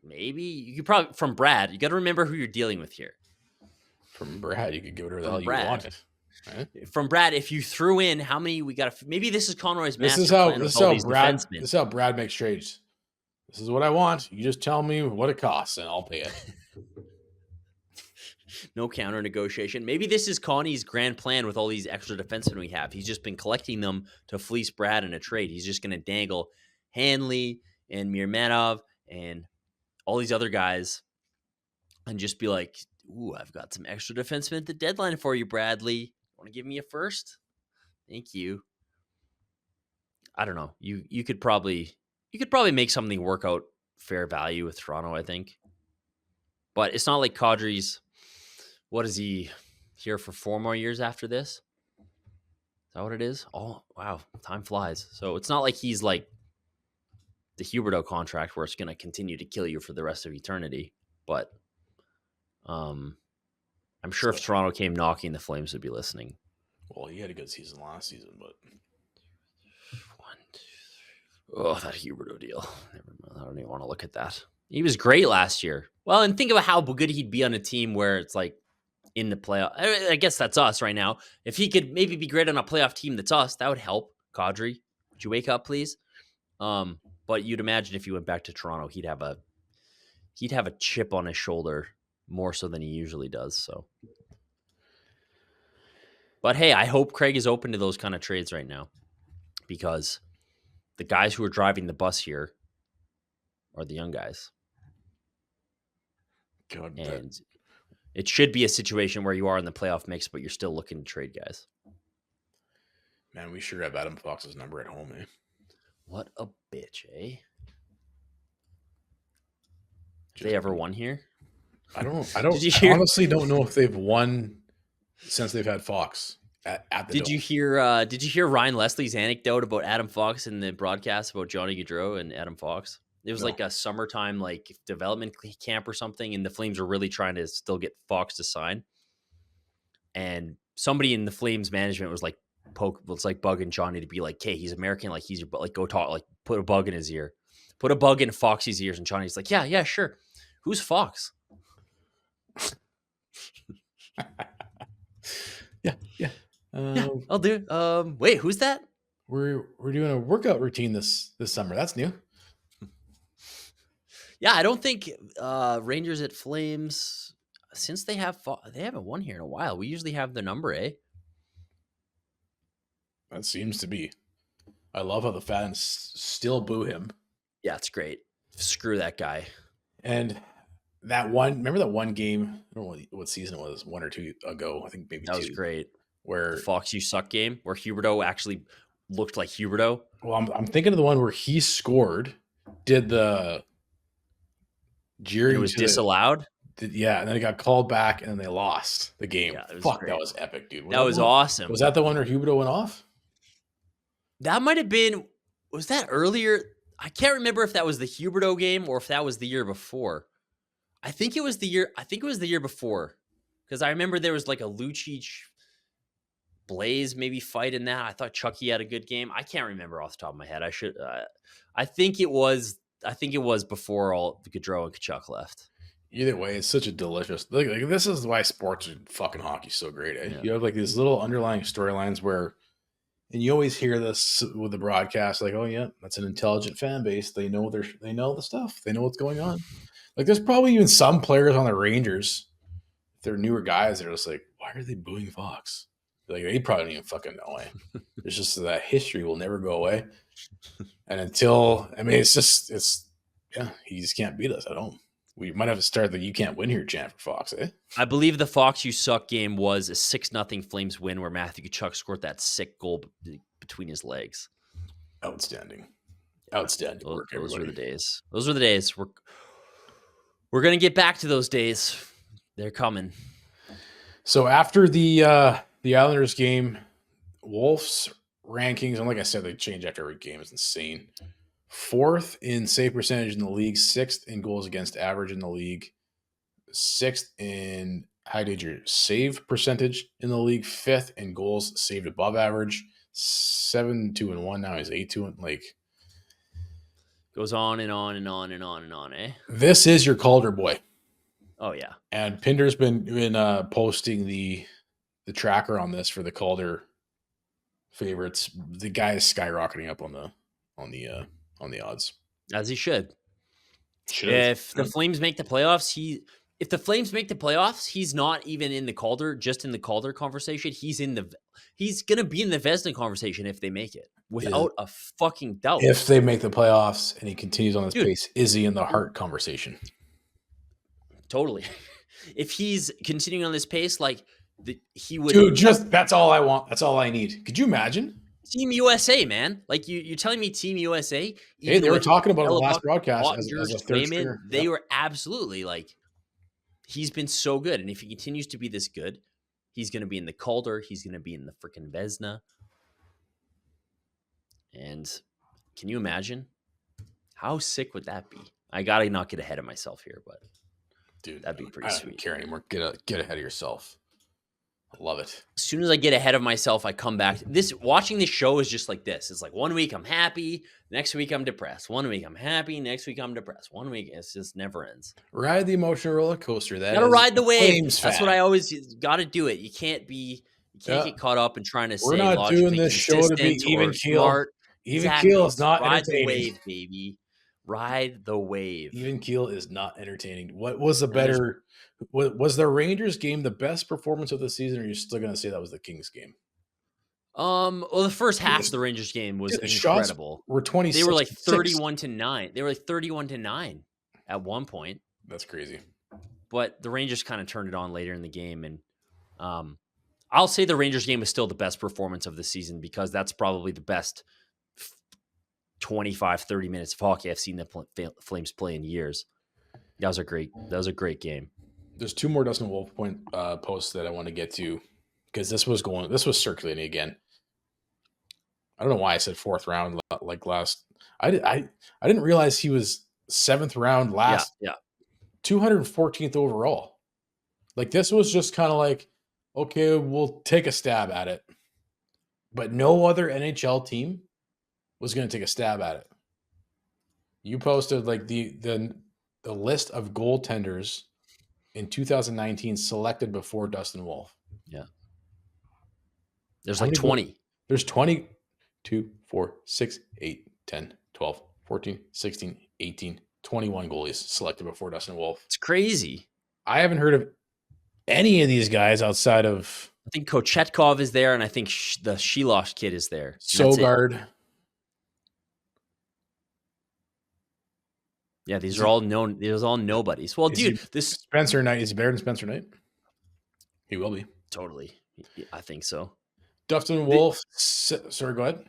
Maybe you could probably from Brad. You got to remember who you're dealing with here. From Brad, you could give whatever the hell you wanted. Right? From Brad, if you threw in how many we got, maybe this is Conroy's master plan. This is how Brad makes trades. This is what I want. You just tell me what it costs, and I'll pay it. No counter negotiation. Maybe this is Connie's grand plan with all these extra defensemen we have. He's just been collecting them to fleece Brad in a trade. He's just going to dangle Hanley and Mirmanov and all these other guys and just be like, ooh, I've got some extra defensemen at the deadline for you, Bradley. Want to give me a first? Thank you. I don't know. You could probably make something work out fair value with Toronto, I think. But it's not like Kadri's. What is he here for 4 more years after this? Is that what it is? Oh, wow. Time flies. So it's not like he's like the Huberdeau contract where it's going to continue to kill you for the rest of eternity. But I'm sure if Toronto came knocking, the Flames would be listening. Well, he had a good season last season, but 1, 2, 3. Oh, that Huberdeau deal. Never mind. I don't even want to look at that. He was great last year. Well, and think about how good he'd be on a team where it's like in the playoff. I guess that's us right now. If he could maybe be great on a playoff team that's us, that would help. Kadri, would you wake up, please? But you'd imagine if he went back to Toronto, he'd have a chip on his shoulder more so than he usually does. So, but hey, I hope Craig is open to those kind of trades right now because the guys who are driving the bus here are the young guys. God, and it should be a situation where you are in the playoff mix, but you're still looking to trade guys. Man, we sure have Adam Fox's number at home, eh? What a bitch, eh? Have they ever won here? I honestly don't know if they've won since they've had Fox at the Did you hear Ryan Leslie's anecdote about Adam Fox in the broadcast about Johnny Gaudreau and Adam Fox? It was like a summertime like development camp or something, and the Flames were really trying to still get Fox to sign. And somebody in the Flames management was like bugging Johnny to be like, "Okay, he's American, like he's your like go talk, like put a bug in his ear, put a bug in Foxy's ears." And Johnny's like, "Yeah, sure. Who's Fox?" Yeah. Yeah, I'll do. Wait, who's that? We're doing a workout routine this summer. That's new. Yeah, I don't think Rangers at Flames since they haven't won here in a while. We usually have the number, eh? That seems to be. I love how the fans still boo him. Yeah, it's great. Screw that guy. And remember that one game? I don't know what season it was, 1 or 2 ago. I think maybe that 2. Was great. Where the Fox You Suck game, where Huberdeau actually looked like Huberdeau. Well, I'm thinking of the one where he scored, did the jeering. It was disallowed. And then it got called back, and then they lost the game. Yeah, Fuck, great. That was epic, dude. That was awesome. Was that the one where Huberdeau went off? That might have been. Was that earlier? I can't remember if that was the Huberdeau game or if that was the year before. I think it was the year before, because I remember there was like a Lucic Blaze maybe fight in that. I thought Chucky had a good game. I can't remember off the top of my head. I should. I think it was. I think it was before all the Gaudreau and Kachuk left. Either way, it's such a delicious. Like this is why sports and fucking hockey's so great. Eh? Yeah. You have like these little underlying storylines where, and you always hear this with the broadcast, like, "Oh yeah, that's an intelligent fan base. They know they know the stuff. They know what's going on." Like, there's probably even some players on the Rangers, if they're newer guys, they're just like, "Why are they booing Fox?" Like, they probably don't even fucking know. Eh? It's just that history will never go away, and until I mean, it's yeah, he just can't beat us at home. We might have to start the "You can't win here" chant for Fox, eh? I believe the Fox You Suck game was a 6-0 Flames win where Matthew Tkachuk scored that sick goal between his legs. Outstanding. Outstanding work, Those everybody. were the days. Those were the days. We're going to get back to those days. They're coming. So after the Islanders game, Wolf's rankings, and like I said, they change after every game. It's insane. 4th in save percentage in the league, 6th in goals against average in the league, 6th in high danger save percentage in the league, 5th in goals saved above average, 7-2-1. Now he's 8-2. Like, goes on and on and on and on and on, eh? This is your Calder boy. Oh yeah. And Pinder's been posting the tracker on this for the Calder favorites. The guy is skyrocketing up on the odds. As he should. If the Flames make the playoffs, he's not even in the Calder, just in the Calder conversation. He's gonna be in the Vezina conversation if they make it, without a fucking doubt. If they make the playoffs and he continues on this pace, is he in the Hart conversation? Totally. If he's continuing on this pace, like he would. Dude, that's all I want. That's all I need. Could you imagine? Team USA, man. Like you're telling me Team USA. Hey, they were talking about it on the last broadcast as a third Swayman, stringer. They were absolutely like, he's been so good. And if he continues to be this good, he's going to be in the Calder. He's going to be in the freaking Vezina. And can you imagine? How sick would that be? I got to not get ahead of myself here, but dude, that'd be pretty sweet. I don't care anymore. Get ahead of yourself. I love it. As soon as I get ahead of myself, I come back. Watching this show is just like this. It's like 1 week I'm happy, next week I'm depressed. 1 week I'm happy, next week I'm depressed. 1 week it just never ends. Ride the emotional roller coaster. That gotta ride the wave. That's what I always got to do it. You can't get caught up in trying to say we're not doing this show to be even keel. Even keel is not entertaining. Ride the wave, baby. Ride the wave. Even keel is not entertaining. What was the better? Was the Rangers game the best performance of the season, or are you still going to say that was the Kings game? Well, the first half of the Rangers game was incredible. Were 26. They were like 31-9. They were like 31-9 at one point. That's crazy. But the Rangers kind of turned it on later in the game, and I'll say the Rangers game is still the best performance of the season because that's probably the best 25-30 minutes of hockey I've seen the Flames play in years. That was a great game. There's 2 more Dustin Wolf posts that I want to get to because this was circulating again. I don't know why I said 4th round like last. I didn't realize he was 7th round last. Yeah. 214th overall. Like, this was just kind of like, okay, we'll take a stab at it. But no other NHL team was going to take a stab at it. You posted like the list of goaltenders in 2019 selected before Dustin Wolf. Yeah. There's like 20. There's 20, 2, 4, 6, 8, 10, 12, 14, 16, 18, 21 goalies selected before Dustin Wolf. It's crazy. I haven't heard of any of these guys outside of... I think Kochetkov is there, and I think the Shelosh kid is there. Sogard. Yeah, these are all known. These are all nobodies. Well, dude, this Spencer Knight is he better than Spencer Knight? He will be. Totally, I think so. Dustin Wolf. Sorry, go ahead.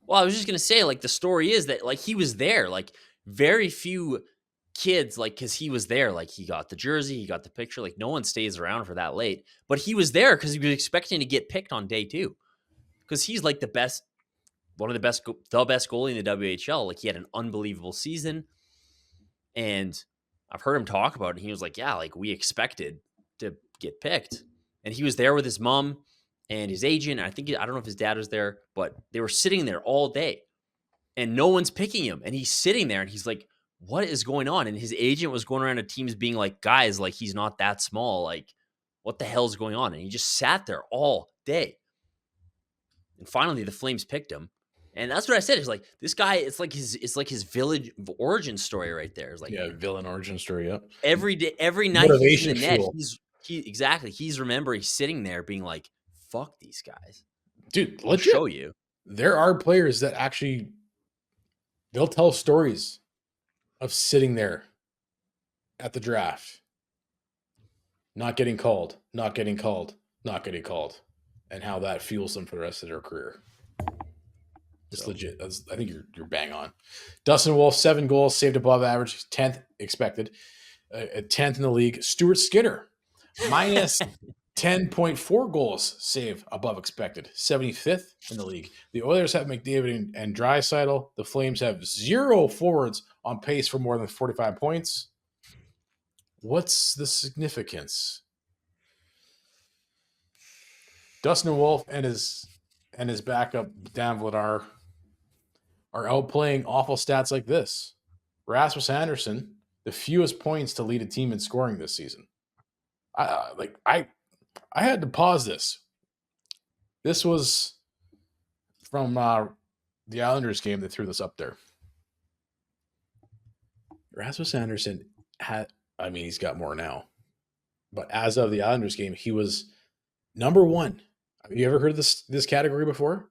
Well, I was just gonna say, like, the story is that like he was there. Like, very few kids, like, because he was there. Like, he got the jersey, he got the picture. Like, no one stays around for that late, but he was there because he was expecting to get picked on day 2 because he's like the best goalie in the WHL. Like, he had an unbelievable season. And I've heard him talk about it. And he was like, yeah, like we expected to get picked. And he was there with his mom and his agent. I don't know if his dad was there, but they were sitting there all day and no one's picking him. And he's sitting there and he's like, what is going on? And his agent was going around to teams being like, guys, like he's not that small. Like, what the hell is going on? And he just sat there all day. And finally the Flames picked him. And that's what I said. It's like this guy, it's like his village origin story right there. It's like villain origin story. Yep. every day, every night Motivation he's in the net. fuel. He's remembering sitting there being like, fuck these guys. Dude, I'll legit. show you. There are players that actually they'll tell stories of sitting there at the draft, not getting called, not getting called, not getting called, and how that fuels them for the rest of their career. Just legit. I think you're bang on. Dustin Wolf, 7 goals, saved above average, 10th expected, 10th in the league. Stuart Skinner, minus 10.4 goals saved above expected, 75th in the league. The Oilers have McDavid and Draisaitl. The Flames have 0 forwards on pace for more than 45 points. What's the significance? Dustin Wolf and his backup Dan Vladar are outplaying awful stats like this. Rasmus Anderson, the fewest points to lead a team in scoring this season. I had to pause this. This was from the Islanders game that threw this up there. Rasmus Anderson he's got more now. But as of the Islanders game, he was number 1. Have you ever heard this category before?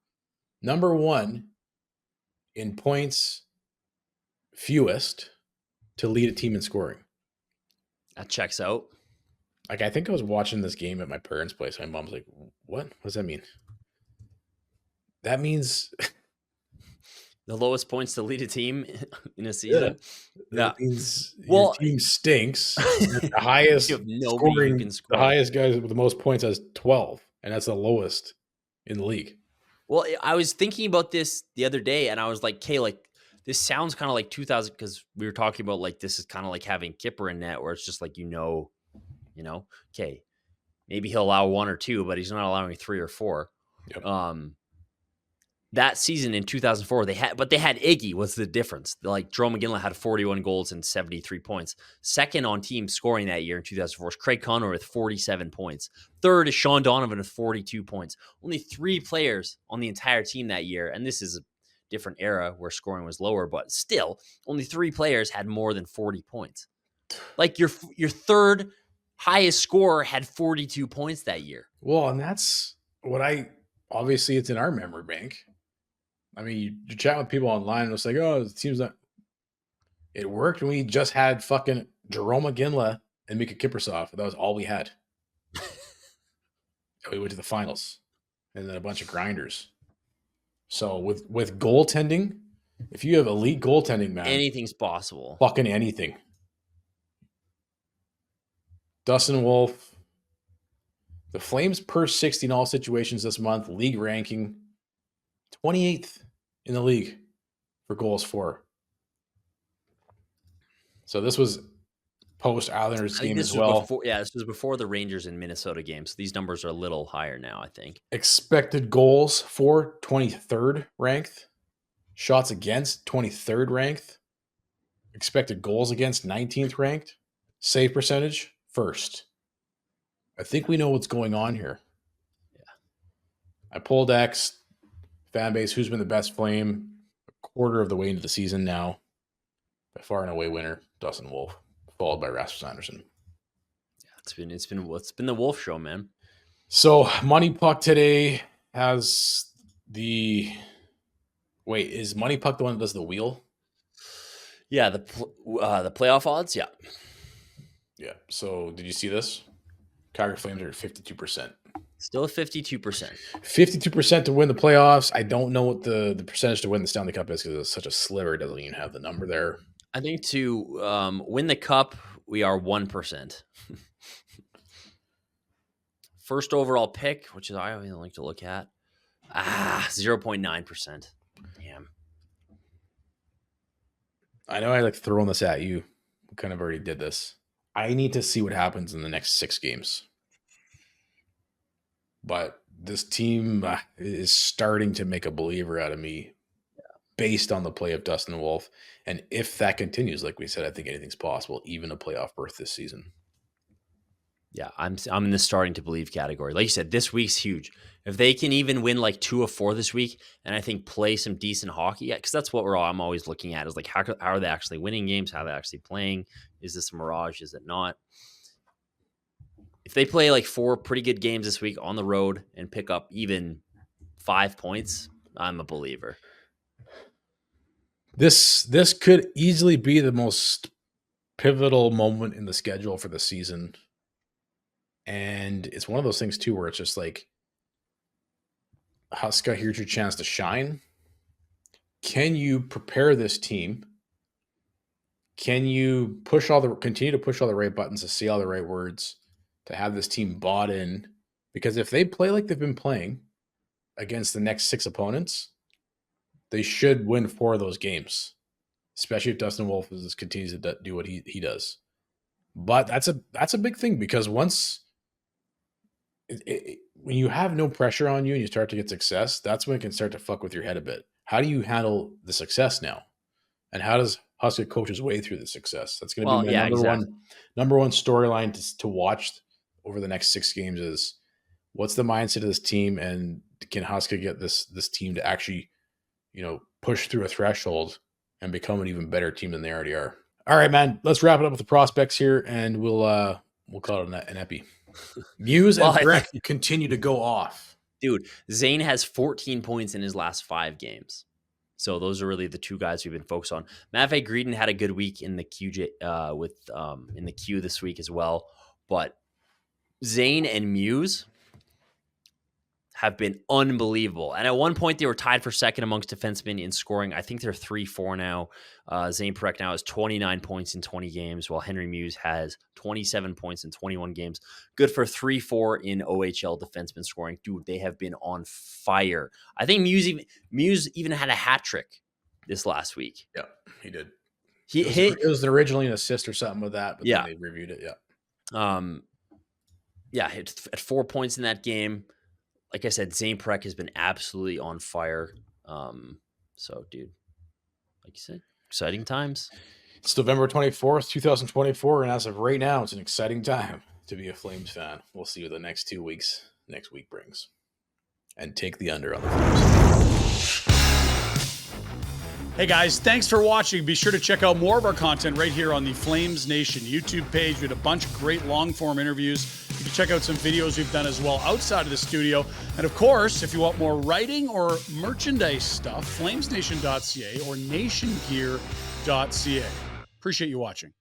Number 1 in points fewest to lead a team in scoring. That checks out. Like, I think I was watching this game at my parents' place. My mom's like, what does that mean? That means the lowest points to lead a team in a season. Yeah. That means your team stinks. The highest scoring, the highest guys with the most points has 12, and that's the lowest in the league. Well, I was thinking about this the other day, and I was like, okay, like this sounds kind of like 2000, because we were talking about like this is kind of like having Kipper in net, where it's just like okay, maybe he'll allow 1 or 2, but he's not allowing 3 or 4. Yep. That season in 2004, they had Iggy was the difference. Like Jerome McGinley had 41 goals and 73 points. Second on team scoring that year in 2004 is Craig Conroy with 47 points. Third is Sean Donovan with 42 points. Only 3 players on the entire team that year, and this is a different era where scoring was lower, but still, only 3 players had more than 40 points. Like your third highest scorer had 42 points that year. Well, and that's what obviously it's in our memory bank. I mean, you chat with people online and it's like, oh, it seems that it worked when we just had fucking Jerome McGinley and Mika Kiprusoff. That was all we had. And we went to the finals and then a bunch of grinders. So with goaltending, if you have elite goaltending, man, anything's possible. Fucking anything. Dustin Wolf, the Flames per 60 in all situations this month, league ranking 28th in the league for goals for. So this was post Islanders game as well. This was before the Rangers and Minnesota game. So these numbers are a little higher now, I think. Expected goals for 23rd ranked. Shots against 23rd ranked. Expected goals against 19th ranked. Save percentage first. I think we know what's going on here. Yeah. I pulled X fan base, who's been the best Flame a quarter of the way into the season now. By far and away winner, Dustin Wolf, followed by Rasmus Anderson. Yeah, it's been the Wolf show, man. So Money Puck today has the is Money Puck the one that does the wheel? Yeah, the playoff odds, yeah. Yeah. So did you see this? Calgary Flames are at 52%. Still 52%. 52% to win the playoffs. I don't know what the percentage to win the Stanley Cup is because it's such a sliver. It doesn't even have the number there. I think to win the cup, we are 1%. First overall pick, which is I always like to look at, 0.9%. Damn. I know I like throwing this at you. kind of already did this. I need to see what happens in the next 6 games. But this team is starting to make a believer out of me based on the play of Dustin Wolf. And if that continues, like we said, I think anything's possible, even a playoff berth this season. Yeah, I'm in the starting to believe category. Like you said, this week's huge. If they can even win like 2 of 4 this week, and I think play some decent hockey, because that's what I'm always looking at is like how are they actually winning games? How are they actually playing? Is this a mirage? Is it not? If they play like 4 pretty good games this week on the road and pick up even 5 points, I'm a believer. This could easily be the most pivotal moment in the schedule for the season. And it's one of those things too where it's just like, Huska, here's your chance to shine. Can you prepare this team? Can you continue to push all the right buttons, to say all the right words, to have this team bought in? Because if they play like they've been playing against the next 6 opponents, they should win 4 of those games, especially if Dustin Wolf continues to do what he does. But that's a big thing, because once when you have no pressure on you and you start to get success, that's when it can start to fuck with your head a bit. How do you handle the success now? And how does Huska coach his way through the success? That's going to be my number one storyline to watch over the next 6 games is what's the mindset of this team, and can Huska get this team to actually, push through a threshold and become an even better team than they already are. All right, man, let's wrap it up with the prospects here, and we'll call it an epi. Muse and Breck continue to go off. Dude, Zane has 14 points in his last 5 games. So those are really the 2 guys we've been focused on. Matvey Greedon had a good week in the QJ in the Q this week as well. But Zane and Muse have been unbelievable. And at one point, they were tied for second amongst defensemen in scoring. I think they're 3-4 now. Zane Perek now has 29 points in 20 games, while Henry Muse has 27 points in 21 games. Good for 3-4 in OHL defenseman scoring. Dude, they have been on fire. I think Muse even had a hat trick this last week. Yeah, he did. It was originally an assist or something with that, but then they reviewed it. Yeah. At 4 points in that game. Like I said, Zane Perek has been absolutely on fire. So, dude, like you said, exciting times. It's November 24th, 2024, and as of right now, it's an exciting time to be a Flames fan. We'll see what the next week brings. And take the under on the Flames. Hey guys, thanks for watching. Be sure to check out more of our content right here on the Flames Nation YouTube page. We had a bunch of great long-form interviews. You can check out some videos we've done as well outside of the studio. And of course, if you want more writing or merchandise stuff, flamesnation.ca or nationgear.ca. Appreciate you watching.